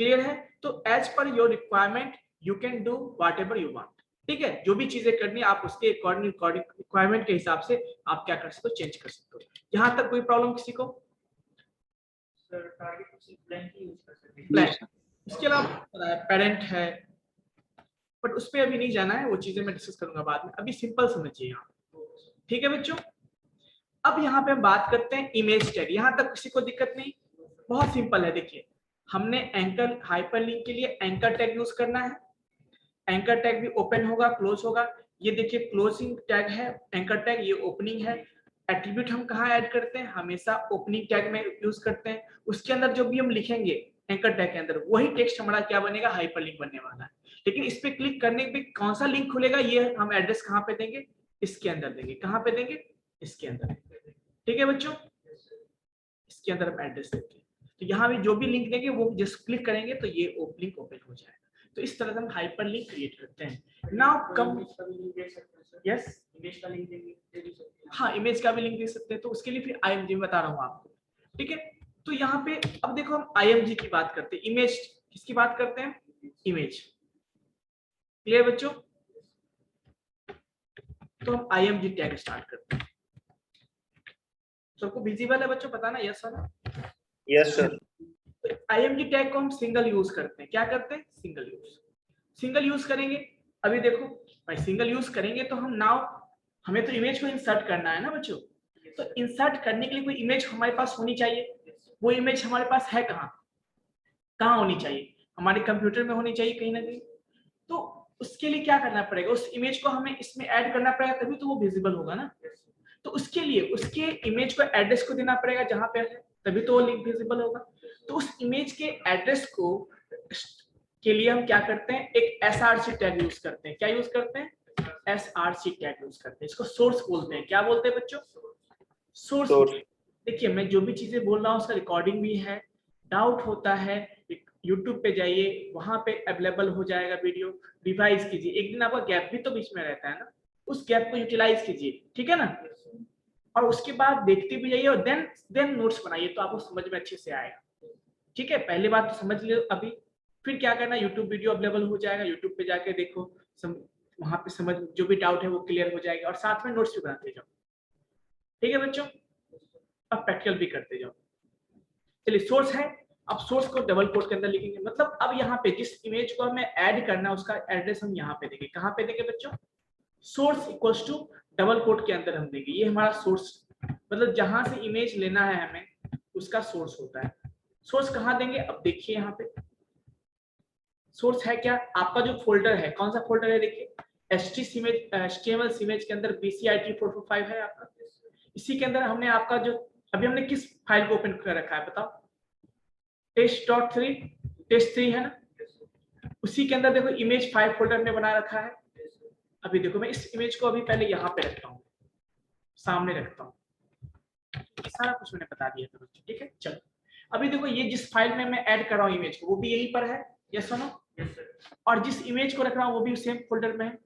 क्लियर है। तो as per your requirement you can do whatever you want, ठीक है, जो भी चीजें करनी है आप उसके अकॉर्डिंग रिक्वायरमेंट के हिसाब से आप क्या कर सकते हो, चेंज कर सकते हो। यहाँ तक कोई प्रॉब्लम किसी को? सर टारगेट ब्लैंक ही यूज कर सकते हैं। ब्लैंक, इसके अलावा पेरेंट है, बट उस पर अभी नहीं जाना है, वो चीजें मैं डिस्कस करूंगा बाद में, अभी सिंपल समझिए यहाँ, ठीक है बच्चों। अब यहाँ पे हम बात करते हैं इमेज टैग, यहाँ तक किसी को दिक्कत नहीं, बहुत सिंपल है। देखिए हमने एंकर हाइपरलिंक के लिए एंकर टैग यूज करना है। एंकर टैग भी ओपन होगा क्लोज होगा। ये देखिए क्लोजिंग टैग है एंकर टैग, ये ओपनिंग है। एट्रीब्यूट हम कहाँ ऐड करते हैं, हमेशा ओपनिंग टैग में यूज करते हैं। उसके अंदर जो भी हम लिखेंगे एंकर टैग के अंदर वही टेक्स्ट हमारा क्या बनेगा, हाइपरलिंक बनने वाला है। लेकिन इस पे क्लिक करने पे कौन सा लिंक खुलेगा, ये हम एड्रेस कहाँ पे देंगे, इसके अंदर देंगे। कहाँ पे देंगे, इसके अंदर। ठीक है बच्चों, इसके अंदर हम एड्रेस देते हैं। तो यहाँ भी जो भी लिंक देंगे वो जस्ट क्लिक करेंगे तो ये लिंक ओपन हो जाएगा। तो इस तरह से हम हाइपरलिंक क्रिएट करते हैं। नाउ कम, यस इमेज का लिंक दे सकते हैं। हाँ इमेज का भी लिंक दे सकते हैं। तो उसके लिए फिर IMG बता रहा हूँ आपको। ठीक है, तो यहाँ पे अब देखो हम IMG की बात करते हैं। इमेज किसकी बात करते हैं, इमेज। क्लियर बच्चों, तो हम IMG टैग स्टार्ट करते हैं। सबको विजिबल है बच्चों, पता ना, yes sir? Yes sir. IMG tag को हम सिंगल यूज करते हैं। क्या करते हैं, सिंगल यूज। सिंगल यूज करेंगे, अभी देखो भाई सिंगल यूज करेंगे तो हम नाउ हमें तो इमेज को इंसर्ट करना है ना बच्चों। तो इंसर्ट करने के लिए कोई इमेज हमारे पास होनी चाहिए। वो इमेज हमारे पास है कहाँ, कहाँ होनी चाहिए, हमारे कंप्यूटर में होनी चाहिए कहीं ना कहीं। तो उसके लिए क्या करना पड़ेगा, उस इमेज को हमें इसमें ऐड करना पड़ेगा, तभी तो वो विजिबल होगा ना। तो उसके लिए उसके इमेज को एड्रेस को देना पड़ेगा जहां पे है, तभी तो वो लिंक विजिबल होगा। तो उस इमेज के एड्रेस को के लिए हम क्या करते हैं, एक src टैग यूज करते हैं। क्या यूज करते हैं, src टैग यूज करते हैं। इसको सोर्स बोलते हैं। क्या बोलते हैं बच्चों, सोर्स। देखिए मैं जो भी चीजें बोल रहा हूँ उसका रिकॉर्डिंग भी है। डाउट होता है यूट्यूब पे जाइए, वहां पे अवेलेबल हो जाएगा वीडियो। रिवाइज कीजिए, एक दिन आपका गैप भी तो बीच में रहता है ना, उस गैप को यूटिलाइज कीजिए। ठीक है ना, और उसके बाद देखते भी जाइए और देन नोट्स बनाइए, तो आपको समझ में अच्छे से आएगा। ठीक है, पहले बात तो समझ लो अभी, फिर क्या करना, यूट्यूब वीडियो अवेलेबल हो जाएगा, यूट्यूब पे जाके देखो, वहां पे समझ जो भी डाउट है वो क्लियर हो जाएगा, और साथ में नोट्स भी बनाते जाओ। ठीक है बच्चों, अब प्रैक्टिकल भी करते जाओ। चलिए सोर्स है, अब सोर्स को डबल कोट के अंदर लिखेंगे। मतलब अब यहाँ पे जिस इमेज को हमें ऐड करना है उसका एड्रेस हम यहाँ पे देंगे। कहाँ पे देंगे बच्चों, source equals to double quote के अंदर हम देंगे। ये हमारा सोर्स, मतलब जहां से इमेज लेना है हमें उसका सोर्स होता है। सोर्स कहाँ देंगे, अब देखिए यहाँ पे सोर्स है क्या, आपका जो फोल्डर है, कौन सा फोल्डर है, देखिए HTML इमेज के अंदर BCIT445 है आपका। इसी के अंदर हमने आपका जो अभी हमने किस फाइल को ओपन कर रखा है बताओ, test.3 है ना। उसी के अंदर देखो इमेज 5 फोल्डर में बना रखा है। अभी देखो मैं इस इमेज को अभी पहले यहाँ पे रखता हूँ, सामने रखता हूँ, सारा कुछ मैंने बता दिया था। ठीक है, चलो अभी देखो ये जिस फाइल में मैं ऐड कर रहा हूँ इमेज को वो भी यहीं पर है, यस सुनो, और जिस इमेज को रख रहा हूँ वो भी सेम फोल्डर में है।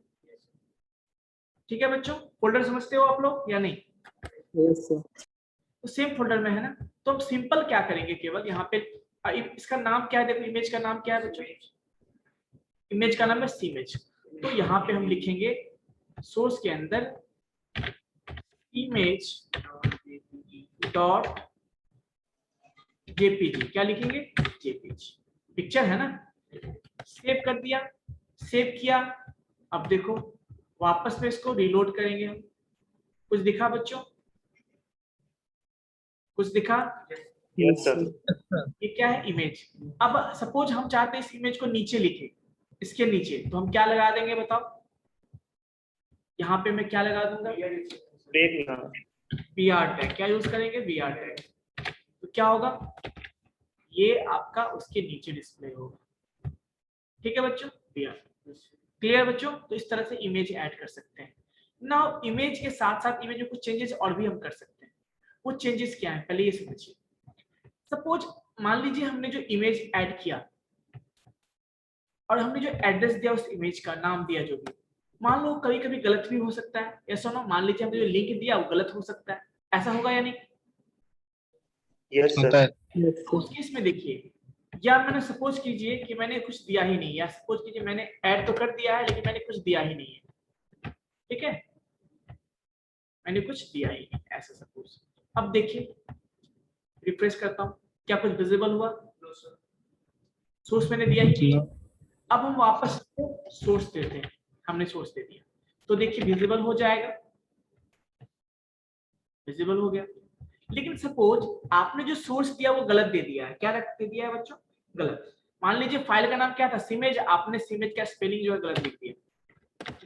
ठीक है बच्चों, फोल्डर समझते हो आप लोग या नहीं, तो सेम फोल्डर में है ना। तो अब सिंपल क्या करेंगे, केवल यहाँ पे इसका नाम क्या है, देखो इमेज का नाम क्या है बच्चों, इमेज का नाम है सीमेज। तो यहाँ पे हम लिखेंगे सोर्स के अंदर इमेज डॉट जेपीजी। क्या लिखेंगे, जेपीजी, पिक्चर है ना। सेव कर दिया, सेव किया। अब देखो वापस में इसको रीलोड करेंगे हम। कुछ दिखा बच्चों, कुछ दिखा, यस सर। ये क्या है, इमेज। अब सपोज हम चाहते हैं इस इमेज को नीचे लिखे, इसके नीचे, तो हम क्या लगा देंगे बताओ, यहाँ पे मैं क्या लगा दूंगा, BR टैग। क्या यूज करेंगे, BR टैग। तो क्या होगा, ये आपका उसके नीचे डिस्प्ले होगा। ठीक है बच्चों, BR। क्लियर बच्चों, तो इस तरह से इमेज ऐड कर सकते हैं। नाउ इमेज के साथ साथ इमेज में कुछ चेंजेस और भी हम कर सकते हैं। वो चेंजेस क्या है, पहले ये समझिए। सपोज मान लीजिए हमने जो इमेज ऐड किया और हमने जो एड्रेस दिया उस इमेज का नाम दिया, जो भी मान लो कभी कभी गलत भी हो सकता है, ऐसा ना, मान लीजिए हमने जो लिंक दिया वो गलत हो सकता है, ऐसा होगा या नहीं, यस सर। तो उस केस में देखिए, या मैंने सपोज कीजिए कि मैंने कुछ दिया ही नहीं, या सपोज कीजिए मैंने ऐड तो कर दिया है लेकिन मैंने कुछ दिया ही नहीं है। ठीक है, मैंने कुछ दिया ही नहीं, ऐसा सपोज। अब देखिए रिफ्रेश करता हूँ, क्या कुछ विजिबल हुआ, सोर्स मैंने दिया ही नहीं। अब हम वापस सोर्स देते हैं, हमने सोर्स दे दिया तो देखिए विजिबल हो जाएगा, विजिबल हो गया। लेकिन सपोज आपने जो सोर्स दिया वो गलत दे दिया है। क्या दे दिया है बच्चों? गलत। मान लीजिए फाइल का नाम क्या था? सिमेज। आपने सिमेज का स्पेलिंग जो है गलत लिख दिया,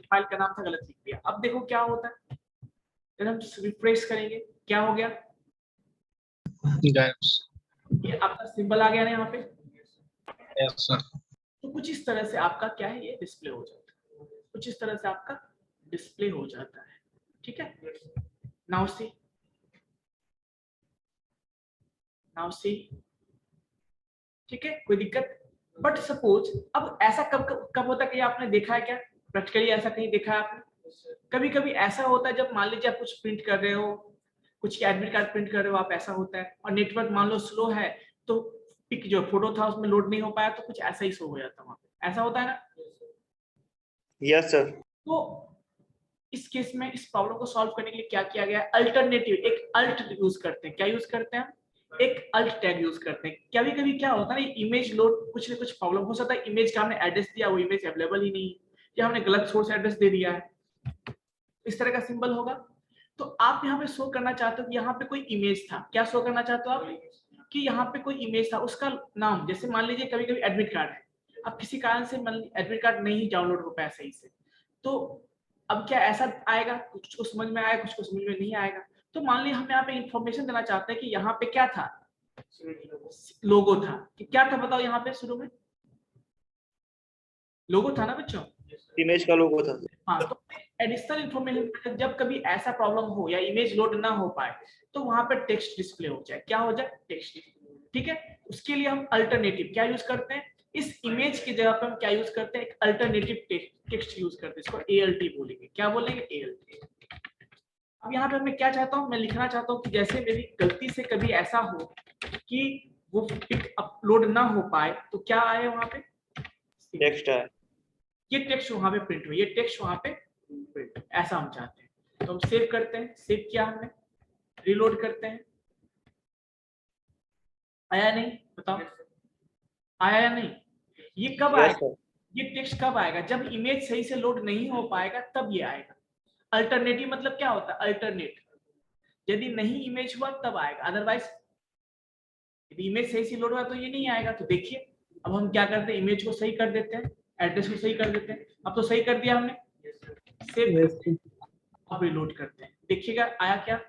फाइल का नाम था गलत लिख दिया। अब देखो क्या होता है, जब हम रिफ्रेश करेंगे क्या हो गया, ये आपका सिंबल आ गया ना यहाँ पे। Yes sir. तो कुछ इस तरह से आपका क्या है, ये डिस्प्ले हो जाता है, कुछ इस तरह से आपका डिस्प्ले हो जाता है। ठीक है, नाउ सी, नाउ सी। ठीक है, कोई दिक्कत? बट सपोज अब ऐसा कब होता है कि आपने देखा है क्या प्रैक्टिकली, ऐसा कहीं देखा है आपने? कभी कभी ऐसा होता है जब मान लीजिए आप कुछ प्रिंट कर रहे हो, कुछ एडमिट कार्ड प्रिंट कर रहे हो आप, ऐसा होता है और नेटवर्क मान लो स्लो है तो पिक जो फोटो था उसमें लोड नहीं हो पाया, तो कुछ ऐसा ही शो हो जाता है वहां पे, ऐसा होता है ना? Yes sir. तो इस केस में इस प्रॉब्लम को सॉल्व करने के लिए क्या किया गया? अल्टरनेटिव, एक अल्ट यूज करते हैं। क्या यूज करते हैं? एक अल्ट टैग यूज करते हैं। कभी कभी क्या होता है ना, इमेज लोड कुछ ना कुछ प्रॉब्लम हो सकता है, इमेज का हमने एड्रेस दिया, वो इमेज अवेलेबल ही नहीं, या हमने गलत सोर्स एड्रेस दे दिया है, इस तरह का सिंबल होगा। तो आप यहाँ पे शो करना चाहते हो कि यहाँ पे कोई इमेज था। क्या शो करना चाहते हो आप? कि यहाँ पे कोई इमेज था, उसका नाम, जैसे मान लीजिए कभी कभी एडमिट कार्ड है, अब किसी कारण से एडमिट कार्ड नहीं डाउनलोड हो पाया सही से, तो अब क्या ऐसा आएगा, कुछ को समझ में आएगा, कुछ को समझ में नहीं आएगा। तो मान लीजिए हम यहाँ पे इंफॉर्मेशन देना चाहते हैं कि यहाँ पे क्या था, लोगो था। कि क्या था बताओ, यहाँ पे शुरू में लोगो था ना बच्चों? इमेज का लोगो था। हाँ, तो एडिशनल इंफॉर्मेशन, जब कभी ऐसा प्रॉब्लम हो या इमेज लोड ना हो पाए तो वहां पर टेक्स्ट डिस्प्ले हो जाए। क्या हो जाए? टेक्स्ट। ठीक है, उसके लिए हम अल्टरनेटिव क्या यूज करते हैं, इस इमेज की जगह पर हम क्या यूज करते हैं, एक अल्टरनेटिव टेक्स्ट यूज करते हैं, इसको ALT बोलेंगे। क्या बोलेंगे? ALT। अब यहाँ पे मैं क्या चाहता हूँ, मैं लिखना चाहता हूँ कि जैसे मेरी गलती से कभी ऐसा हो कि वो पिक अपलोड ना हो पाए तो क्या आए वहां पे? टेक्स्ट है। ये टेक्स्ट वहां पे प्रिंट हो, ये टेक्स्ट वहां पे प्रिंट, ऐसा हम चाहते हैं। तो हम सेव करते हैं, सेव किया हमने, रीलोड करते हैं, आया नहीं? बताओ, आया या नहीं? ये कब यस आएगा? सर। ये टेक्स्ट कब आएगा? जब इमेज सही से लोड नहीं हो पाएगा तब ये आएगा। अल्टरनेटिव मतलब क्या होता है? अल्टरनेट, यदि नहीं इमेज हुआ तब आएगा, अदरवाइज यदि इमेज सही से लोड हुआ तो ये नहीं आएगा। तो देखिए अब हम क्या करते हैं, इमेज को सही कर देते हैं, एड्रेस को सही कर देते हैं। अब तो सही कर दिया हमने, सेव करते हैं, अब रिलोड करते हैं, देखिएगा आया क्या?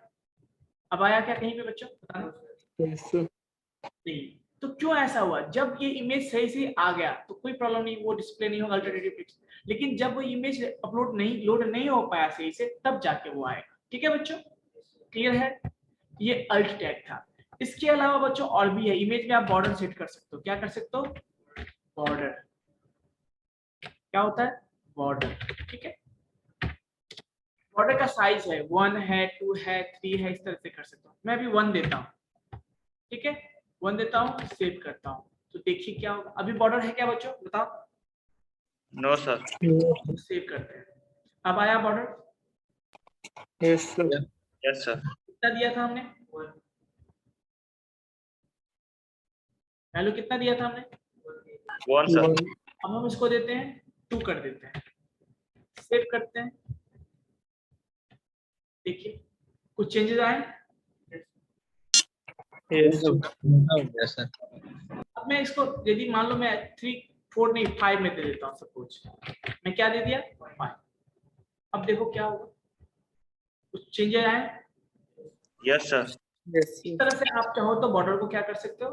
अब आया क्या कहीं पे बच्चों? बताना। यस नहीं। तो क्यों ऐसा हुआ? जब ये इमेज सही से आ गया तो कोई प्रॉब्लम नहीं, वो डिस्प्ले नहीं होगा अल्टरनेटिव टेक्स्ट। लेकिन जब वो इमेज अपलोड नहीं, लोड नहीं हो पाया सही से, तब जाके वो आएगा। ठीक है बच्चों, क्लियर है? ये अल्ट टैग था। इसके अलावा बच्चों और भी है, इमेज में आप बॉर्डर सेट कर सकते हो। क्या कर सकते हो? बॉर्डर। क्या होता है? बॉर्डर। ठीक है, बॉर्डर का साइज है 1 है, 2 है, 3 है, इस तरह से कर सकता हूँ। मैं अभी 1 देता हूँ। ठीक है, 1 देता हूँ, सेव करता हूँ, तो देखिए क्या होगा। अभी बॉर्डर है क्या बच्चों, बताओ? No sir. सेव करते हैं, अब आया border? Yes sir. Yes sir. कितना दिया था हमने? वैल्यू कितना दिया था हमने? 1 सर। अब हम इसको देते हैं 2 कर देते हैं, सेव करते हैं, देखिए कुछ चेंजेस आए। Yes sir. अब मैं इसको यदि मान लो मैं 3, 4 नहीं 5 में दे देता हूँ, सपोज मैं क्या दे दिया? 5। अब देखो क्या होगा, कुछ चेंजेस आए। Yes sir. यस इस तरह से आप चाहो तो बॉर्डर को क्या कर सकते हो,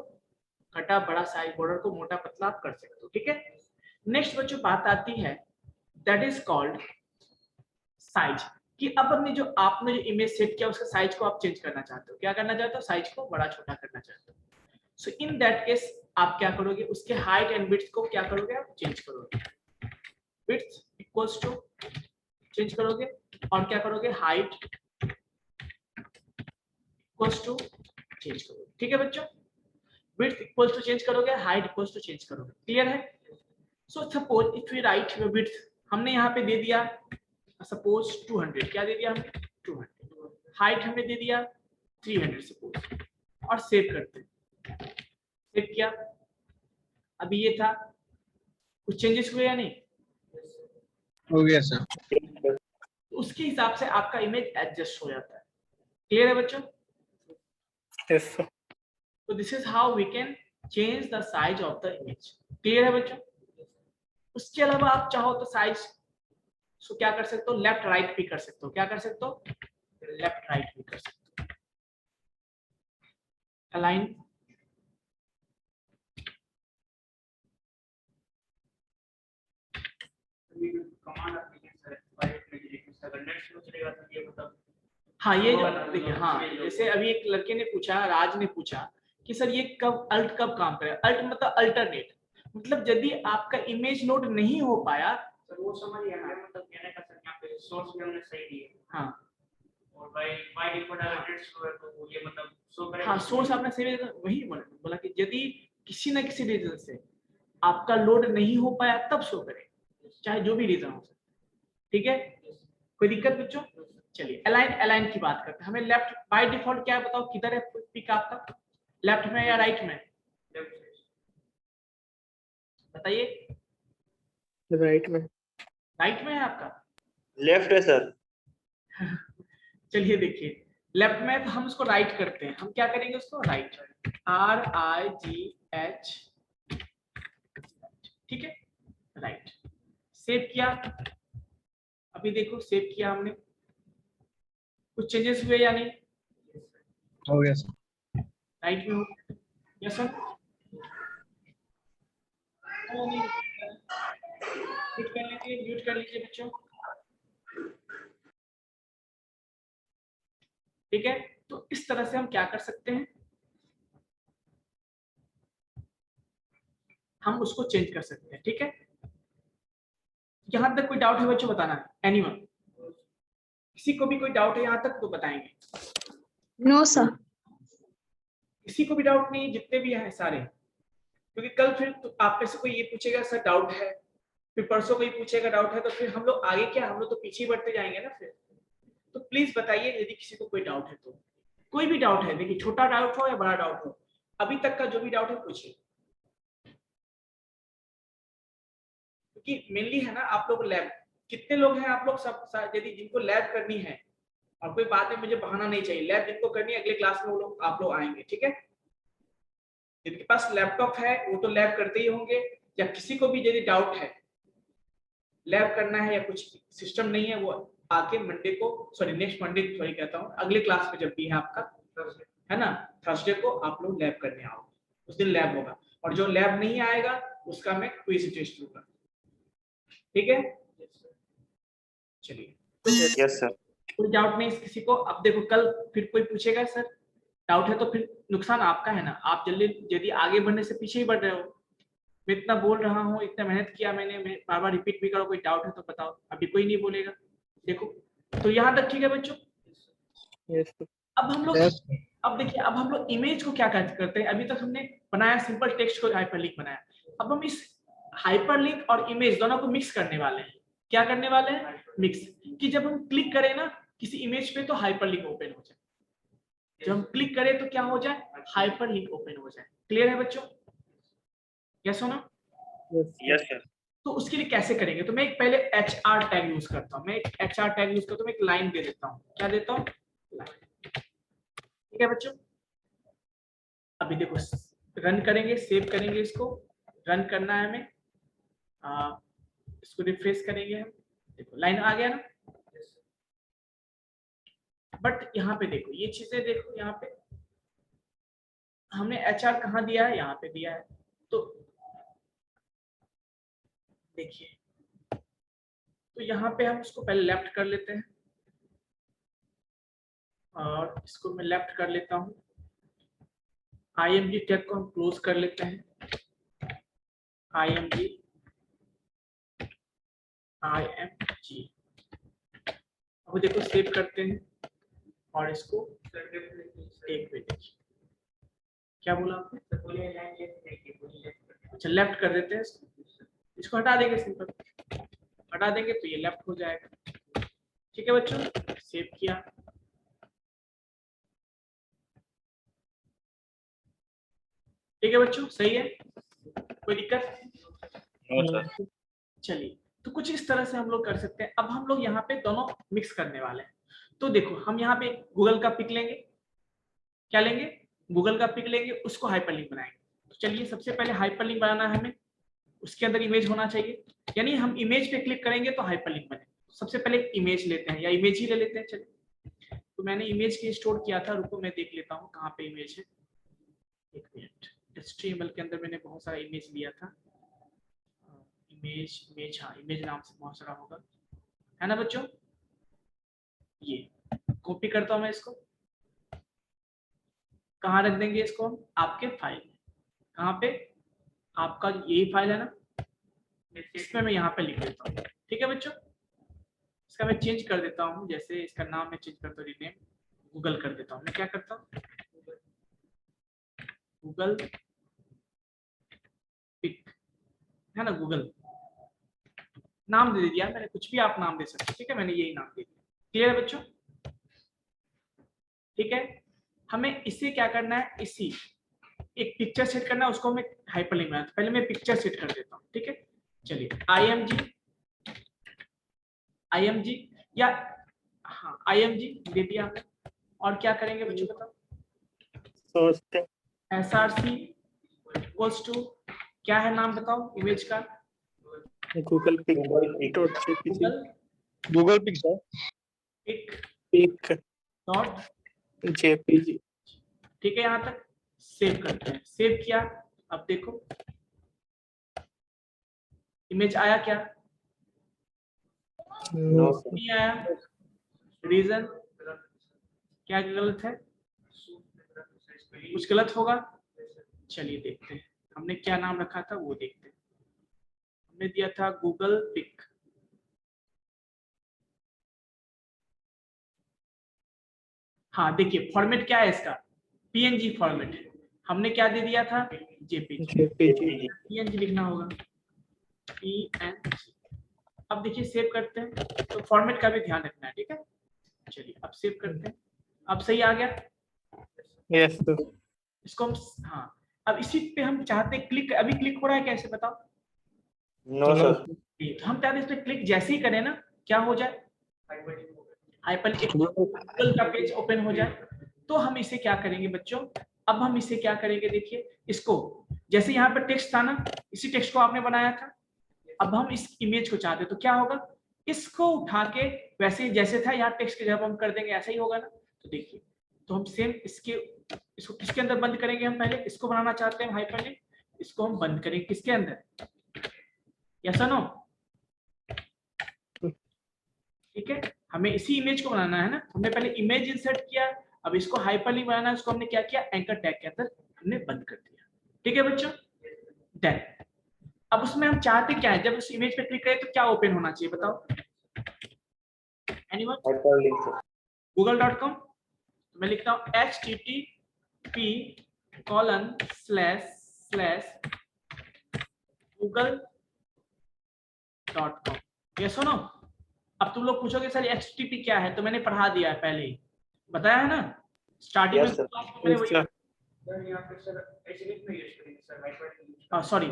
घटा बड़ा साइज, बॉर्डर को मोटा पतला आप कर सकते हो। ठीक है, नेक्स्ट बच्चों बात आती है दैट इज कॉल्ड साइज, कि अब हमने जो आपने जो इमेज सेट किया उसका साइज को आप चेंज करना चाहते हो। क्या करना चाहते हो? साइज को बड़ा छोटा करना चाहते हो। सो इन दैट केस आप क्या करोगे, उसके हाइट एंड विड्थ को क्या करोगे, आप चेंज करोगे। विड्थ इक्वल्स टू चेंज करोगे, और क्या करोगे, हाइट इक्वल्स टू चेंज करोगे। ठीक है बच्चों, विड्थ इक्वल्स टू चेंज करोगे, हाइट इक्वल्स टू चेंज करोगे। क्लियर है? So suppose if we write your width, हमने यहाँ पे दे दिया सपोज 200, क्या दे दिया हमने? 200। हाइट हमने दे दिया 300 सपोज, और सेव करते हैं, सेव किया। अभी ये था, कुछ चेंजेस हुए या नहीं? हो गया सर। उसके हिसाब से आपका इमेज एडजस्ट हो जाता है। क्लियर है बच्चों? Yes, sir. तो this is how we can change the size of the image. Clear है बच्चों? उसके अलावा आप चाहो तो साइज सो क्या कर सकते हो, लेफ्ट राइट भी कर सकते हो। क्या कर सकते हो? लेफ्ट राइट भी कर सकते हो। अलाइन कमांड एप्लीकेशन है फाइल में लिखिए अगर नेट स्लो चलेगा तो ये मतलब हाँ ये जो देखिए, हाँ जैसे अभी एक लड़के ने पूछा, राज ने पूछा कि सर ये कब अल्ट कब काम करे। अल्ट मतलब अल्टरनेट, मतलब यदि आपका इमेज लोड नहीं हो पाया। सर वो समझ गया ना, मतलब कहने का सर यहाँ पे सोर्स में हमने सही दिए हाँ और बाय डिफॉल्ट अगर नेट स्लो है तो वो ये मतलब शो करेगा। हाँ सोर्स आपने सही वही बोला कि यदि किसी न किसी रीजन से आपका लोड नहीं हो पाया तब शो करे, चाहे जो भी रीजन हो। ठीक है, कोई दिक्कत बच्चों? चलिए अलाइन, अलाइन की बात करते हैं। हमें लेफ्ट बाय डिफॉल्ट क्या है बताओ, किधर है पिक आपका, लेफ्ट में या राइट में? बताइए। राइट में। राइट में है आपका? लेफ्ट है सर। चलिए देखिए, लेफ्ट में तो हम उसको राइट करते हैं। हम क्या करेंगे उसको? Right, RIGH। ठीक है, राइट। सेव किया, अभी देखो सेव किया हमने, कुछ चेंजेस हुए या नहीं? हो गया सर। राइट में हो? Yes sir. म्यूट कर लीजिए बच्चों। ठीक है, तो इस तरह से हम क्या कर सकते हैं, हम उसको चेंज कर सकते हैं। ठीक है, यहां तक कोई डाउट है बच्चों? बताना है एनीवन? किसी को भी कोई डाउट है यहां तक तो बताएंगे। No sir. किसी को भी डाउट नहीं? जितने भी हैं सारे, क्योंकि कल फिर तो आप में से कोई ये पूछेगा सर डाउट है, फिर परसों कोई पूछेगा डाउट है, तो फिर हम लोग आगे क्या, हम लोग तो पीछे ही बढ़ते जाएंगे ना फिर। तो प्लीज बताइए यदि किसी को कोई डाउट है तो। कोई भी डाउट है, देखिए छोटा डाउट हो या बड़ा डाउट हो, अभी तक का जो भी डाउट है पूछिए, क्योंकि मेनली है ना आप लोग लैब, कितने लोग हैं आप लोग सब, यदि जिनको लैब करनी है और कोई बात है, मुझे बहाना नहीं चाहिए, लैब जिनको करनी है अगले क्लास में वो लोग आप लोग आएंगे। ठीक है, जिनके पास लैपटॉप है वो तो लैब करते ही होंगे, या किसी को भी यदि डाउट है लैब करना है या कुछ सिस्टम नहीं है, वो आके मंडे को, सॉरी नेक्स्ट मंडे, सॉरी कहता हूँ अगले क्लास में जब भी है आपका, है ना, थर्सडे को आप लोग लैब करने आओ, उस दिन लैब होगा। और जो लैब नहीं आएगा उसका मैं क्विज टेस्ट लूंगा। ठीक है, चलिए यस सर। कोई डाउट नहीं किसी को? अब देखो कल फिर कोई पूछेगा सर डाउट है, तो फिर नुकसान आपका है ना, आप जल्दी यदि आगे बढ़ने से पीछे ही बढ़ रहे हो। मैं इतना बोल रहा हूँ, इतना मेहनत किया मैंने, मैं बार बार रिपीट भी करो, कोई डाउट है तो बताओ, अभी कोई नहीं बोलेगा। देखो तो यहाँ तक ठीक है बच्चों? Yes, sir. अब हम लोग, यस सर। अब देखिए अब हम लोग इमेज को क्या करते हैं, अभी तक हमने बनाया सिंपल टेक्स्ट को हाइपरलिंक बनाया, अब हम इस हाइपरलिंक और इमेज दोनों को मिक्स करने वाले हैं। क्या करने वाले हैं? मिक्स, कि जब हम क्लिक करें ना किसी इमेज पे तो हाइपरलिंक ओपन हो जाए, जब हम क्लिक करें तो क्या हो जाए? हाइपरलिंक ओपन हो जाए। क्लियर है बच्चों? यस हो ना? Yes. Yes sir. तो उसके लिए कैसे करेंगे, तो मैं एक पहले HR टैग यूज करता हूँ, मैं एक HR टैग यूज करता हूँ, एक लाइन दे देता हूँ। क्या देता हूँ? लाइन। ठीक है बच्चों, अभी देखो रन करेंगे, सेव करेंगे, इसको रन करना है हमें, इसको रिफ्रेश करेंगे हम, देखो लाइन आ गया ना। बट यहाँ पे देखो ये चीजें देखो, यहाँ पे हमने HR कहाँ दिया है? यहाँ पे दिया है। तो देखिए, तो यहाँ पे हम इसको पहले लेफ्ट कर लेते हैं, और इसको मैं लेफ्ट कर लेता हूँ। IMG टैग को हम क्लोज कर लेते हैं, IMG अब देखो सेव करते हैं, और इसको एक पे देखिए, क्या बोला आपने? अच्छा लेफ्ट कर देते हैं इसको हटा देंगे, सिंपल हटा देंगे तो ये लेफ्ट हो जाएगा। ठीक है बच्चों, सेव किया, ठीक है बच्चों, सही है, कोई दिक्कत? No sir. चलिए, तो कुछ इस तरह से हम लोग कर सकते हैं। अब हम लोग यहाँ पे दोनों मिक्स करने वाले हैं। तो देखो हम यहाँ पे गूगल का पिक लेंगे, क्या लेंगे? गूगल का पिक लेंगे, उसको हाइपरलिंक बनाएंगे। तो चलिए सबसे पहले हाइपरलिंक बनाना है हमें, उसके अंदर इमेज होना चाहिए, यानी हम इमेज पे क्लिक करेंगे तो हाइपरलिंक बने। सबसे पहले इमेज लेते हैं, या इमेज ही ले लेते हैं। चलिए, तो मैंने इमेज की स्टोर किया था, रुको मैं देख लेता हूँ कहाँ पे इमेज है। एक मिनट, HTML के अंदर मैंने बहुत सारा इमेज लिया था। इमेज, हाँ इमेज नाम से बहुत सारा होगा, है ना बच्चों। ये कॉपी करता हूँ मैं इसको, कहाँ रख देंगे इसको हम, आपके फाइल में। कहाँ पे, आपका यही फाइल है ना, इसमें मैं यहाँ पे लिख देता हूँ। ठीक है बच्चों, इसका मैं चेंज कर देता हूँ, जैसे इसका नाम मैं चेंज करता हूँ, रीनेम गूगल कर देता हूँ। मैं क्या करता हूँ, गूगल पिक, है ना, गूगल नाम दे दिया मैंने, कुछ भी आप नाम दे सकते हैं। ठीक है, मैंने यही नाम दे दिया। क्लियर है बच्चों। ठीक है, हमें इसे क्या करना है, इसी एक पिक्चर सेट करना है, उसको हमें हाइपरलिंक बनाना है। पहले मैं पिक्चर सेट कर देता हूँ। ठीक है, चलिए IMG या हाँ IMG दे दिया हमने। और क्या करेंगे बच्चों बताओ, सोचते SRC इक्वल्स टू क्या है, नाम बताओ इमेज का। Google pic dot JPG, Google pic sir. Pic pic dot JPG. ठीक है, यहाँ तक सेव करते हैं। सेव किया, अब देखो इमेज आया क्या, नो सर। नहीं आया। रीजन क्या गलत है, कुछ गलत होगा। चलिए देखते हैं, हमने क्या नाम रखा था वो देखते हैं। हमने दिया था गूगल पिक। हाँ देखिए, फॉर्मेट क्या है इसका, PNG फॉर्मेट है। हमने क्या दे दिया था, JPG। PNG लिखना होगा, PNG। अब देखिए सेव करते हैं, तो फॉर्मेट का भी ध्यान रखना है। ठीक है, चलिए अब सेव करते हैं। अब सही आ गया। Yes sir. इसको हम, हाँ अब इसी पे हम चाहते हैं क्लिक, अभी क्लिक हो रहा है कैसे बताओ। No sir. तो हम चाहते हैं इस पे क्लिक जैसे ही करें ना, क्या हो जाए, हाइपरलिंक गूगल का पेज ओपन हो जाए। तो हम इसे क्या करेंगे बच्चों, अब हम इसे क्या करेंगे, देखिए इसको, जैसे यहाँ पर टेक्स्ट था ना, इसी टेक्स्ट को आपने बनाया था। अब हम इस इमेज को चाहते हैं, तो क्या होगा, इसको उठा के वैसे जैसे था यहाँ टेक्स्ट के जब हम कर देंगे ऐसा ही होगा ना। तो देखिए, तो हम सेम इसको किसके अंदर बंद करेंगे, हम पहले इसको बनाना चाहते हैं हाइपरलिंक, इसको हम बंद करेंगे किसके अंदर, यस और नो। ठीक है, हमें इसी इमेज को बनाना है ना, हमने पहले इमेज इंसर्ट किया, अब इसको हाइपरलिंक बनाना है, उसको हमने क्या किया, एंकर टैग के अंदर हमने बंद कर दिया। ठीक है बच्चों, डन। अब उसमें हम चाहते क्या है, जब उस इमेज पे क्लिक करें तो क्या ओपन होना चाहिए बताओ, एनीवन, हाइपरलिंक सर। google.com। मैं लिखता हूँ http://google.com। ये सुनो, अब तुम लोग पूछोगे सर HTTP क्या है, तो मैंने पढ़ा दिया है, पहले ही बताया है ना स्टार्टिंग में। Yes, sir. मैंने वही, सर यहाँ पे सर href में यूज करेंगे सर, हाइपरलिंक। सॉरी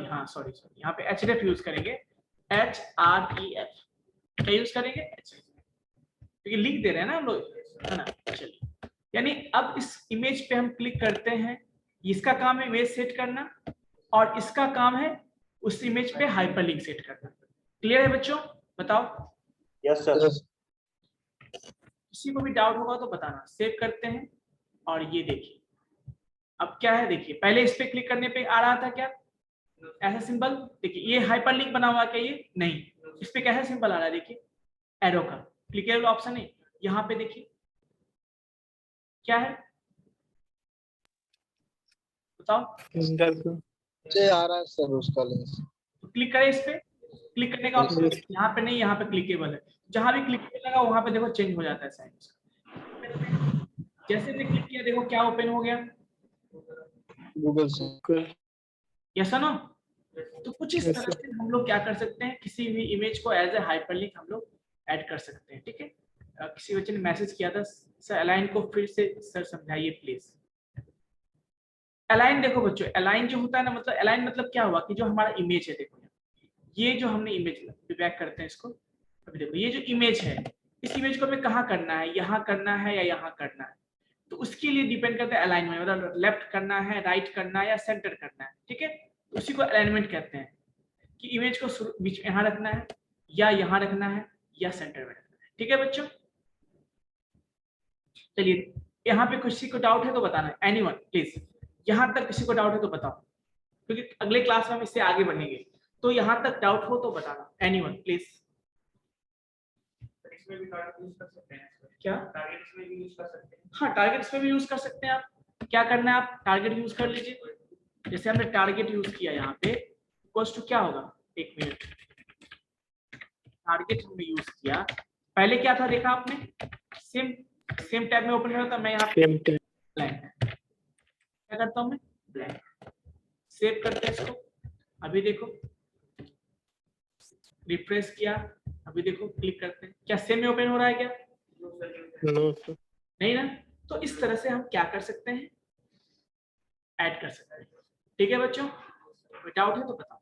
यहाँ पे href यूज करेंगे, HREF क्या यूज करेंगे, क्योंकि लिख दे रहे हैं ना हम लोग, है ना। चलिए, यानी अब इस इमेज पे हम क्लिक करते हैं, इसका काम है इमेज सेट करना, और इसका काम है उस इमेज पे हाइपरलिंक सेट करना। क्लियर है बच्चों, बताओ। Yes sir. किसी को भी डाउट होगा तो बताना। सेव करते हैं, और ये देखिए अब क्या है, देखिए पहले इस पे क्लिक करने पे आ रहा था क्या, ऐसा सिंबल, देखिए ये हाइपरलिंक बना हुआ क्या, ये नहीं, इस पे कैसा सिंबल आ रहा है, देखिए एरो का, क्लिकेबल ऑप्शन है यहाँ पे, देखिए क्या है बताओ। से आ रहा है सर उसका लिंक। तो क्लिक करें इस पे, क्लिक करने का ऑप्शन यहाँ पे नहीं, यहाँ पे क्लिकेबल है। जहां भी क्लिकेबल लगा वहां पे देखो चेंज हो जाता है साइन। जैसे भी क्लिक किया देखो क्या ओपन हो गया, गूगल से। Yes no. तो कुछ इस तरह से हम लोग क्या कर सकते हैं, किसी भी इमेज को एज ए हाइपरलिंक हम लोग ऐड कर सकते हैं। ठीक है, किसी बच्चे ने मैसेज किया था सर अलाइन को फिर से सर समझाइए प्लीज। अलाइन देखो बच्चों, अलाइन जो होता है ना, मतलब अलाइन मतलब क्या हुआ कि जो हमारा इमेज है, देखो ये जो हमने इमेज, बैक करते हैं इसको, अभी देखो ये जो इमेज है, इस इमेज को हमें कहाँ करना है, यहाँ करना है या यहाँ करना है। तो उसके लिए डिपेंड करता है अलाइनमेंट, मतलब लेफ्ट करना है, राइट करना है या सेंटर करना है, ठीक है। तो उसी को अलाइनमेंट कहते हैं कि इमेज को बीच में यहाँ रखना है या यहाँ रखना है या सेंटर में रखना है, ठीक है बच्चों। चलिए यहाँ पे किसी को डाउट है तो बताना, एनीवन प्लीज, यहाँ तक किसी को डाउट है तो बताओ, क्योंकि अगले क्लास में हम इससे आगे बढ़ेंगे। तो यहाँ तक डाउट हो तो बताना, एनीवन प्लीज। इसमें भी टारगेट यूज कर सकते हैं सर। क्या टारगेट इसमें भी यूज कर सकते हैं। हाँ, टारगेट इसमें भी यूज कर सकते हैं आप। क्या करना है, आप टारगेट यूज कर लीजिए। जैसे हमने टारगेट यूज किया यहाँ पे, इक्वल्स टू क्या होगा, एक मिनट, टारगेट हमने यूज किया, पहले क्या था देखा आपने, सेम टैब में ओपन कर रहा था मैं, यहाँ पे ब्लैंक, क्या करता हूँ मैं, ब्लैंक। सेव करते हैं इसको, अभी देखो रिफ्रेश किया, अभी देखो क्लिक करते हैं, क्या सेम में ओपन हो रहा है क्या, नो सर। नहीं ना। तो इस तरह से हम क्या कर सकते हैं, ऐड कर सकते हैं, ठीक है बच्चों। कोई डाउट है तो बताओ,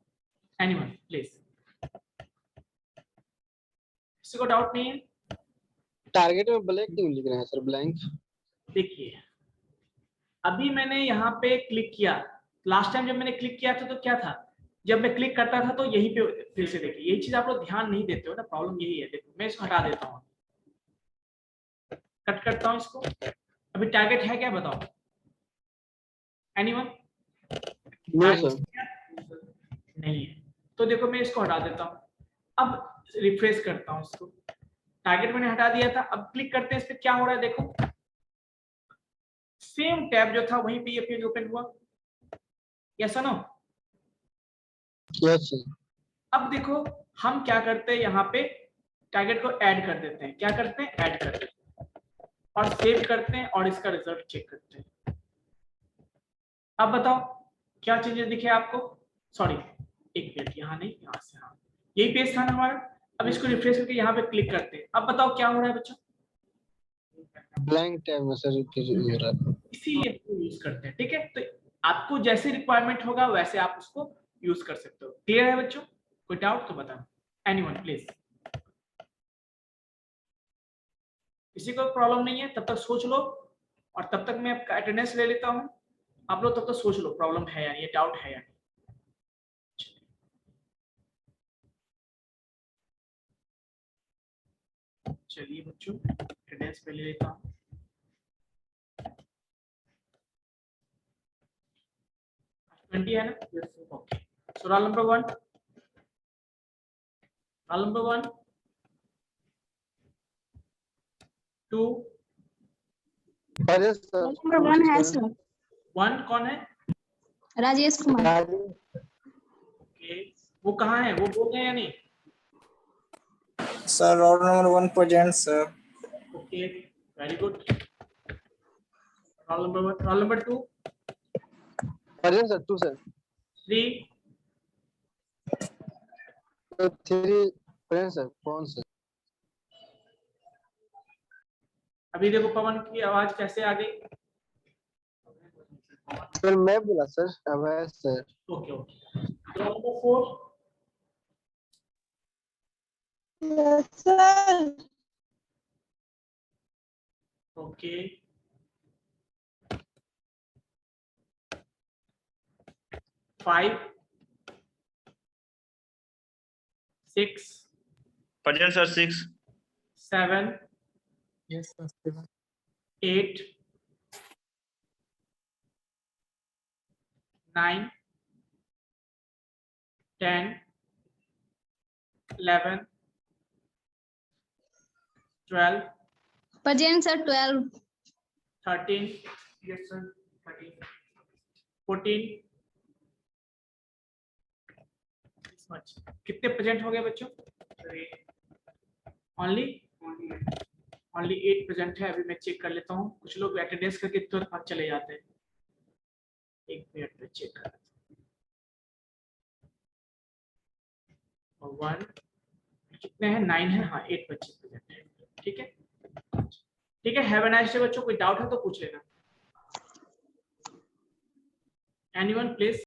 एनीवन प्लीज, किसी को डाउट नहीं है। टारगेट में ब्लैंक क्यों लिख रहे हैं सर, ब्लैंक? देखिए अभी मैंने यहाँ पे क्लिक किया, लास्ट टाइम जब मैंने क्लिक किया था तो क्या था, जब मैं क्लिक करता था तो यहीं पे फिर से देखिए, यही चीज आप लोग ध्यान नहीं देते हो ना, प्रॉब्लम यही है। देखो मैं इसको हटा देता हूँ, कट करता हूँ इसको। अभी टारगेट है क्या बताओ, एनीवन? No sir. नहीं है, तो देखो मैं इसको हटा देता हूँ। अब रिफ्रेश करता हूँ इसको, टारगेट मैंने हटा दिया था, अब क्लिक करते हैं इस पे, क्या हो रहा है देखो, सेम टैब जो था वहीं पे ये पेज ओपन हुआ, यस नो? Yes sir. अब देखो हम क्या करते हैं, यहाँ पे टारगेट को ऐड कर देते हैं, क्या करते हैं, ऐड कर देते हैं और सेव करते हैं और इसका रिजल्ट चेक करते हैं। अब बताओ क्या चेंजेस दिखे आपको, सॉरी एक मिनट, यहाँ नहीं, यहाँ से, हाँ यही पेज था ना हमारा। अब इसको रिफ्रेश करके यहाँ पे क्लिक करते हैं, अब बताओ क्या हो रहा है बच्चों, ब्लैंक टैब में सर फिर हो रहा है। इसीलिए यूज करते हैं, ठीक है। तो आपको जैसे रिक्वायरमेंट होगा वैसे आप उसको यूज कर सकते हो। क्लियर है बच्चों, कोई डाउट तो बताना, एनीवन प्लीज। किसी को प्रॉब्लम नहीं है तब तक सोच लो, और तब तक मैं आपका अटेंडेंस ले लेता हूँ। आप लोग तब तक सोच लो प्रॉब्लम है या नहीं, डाउट है या नहीं। चलिए बच्चों अटेंडेंस पे ले लेता हूँ। है ना, okay. So roll number 1, roll number 1, 2, number 1 है सर, 1 कौन है, राजेश कुमार। ओके, वो कहाँ है, वो बोल गए या नहीं, sir roll number 1 present sir. Okay very good. Roll number 1, roll number 2, present sir, 2 sir. 3, 3 present sir. कौन सर? अभी देखो पवन की आवाज कैसे आ गई, सर मैं बोला सर, अब है sir. Okay okay. Roll number 4, yes sir. Okay, 5, 6, present sir 6, 7, yes sir. 8, 9, 10, 11, 12, present sir 12। 13, yes sir, 13, 14, this much। कितने प्रेजेंट हो गए बच्चों, ओनली 8 प्रेजेंट है। अभी मैं चेक कर लेता हूँ, कुछ लोग अटेंडेंस करके तुरंत भाग चले जाते हैं, एक मिनट में चेक कर लेता हूँ। 1 कितने हैं, 9 है, हाँ 8 बच्चे प्रेजेंट है, ठीक है ठीक है। हैव अ नाइस डे बच्चों, कोई डाउट है तो पूछ लेना, एनीवन प्लीज।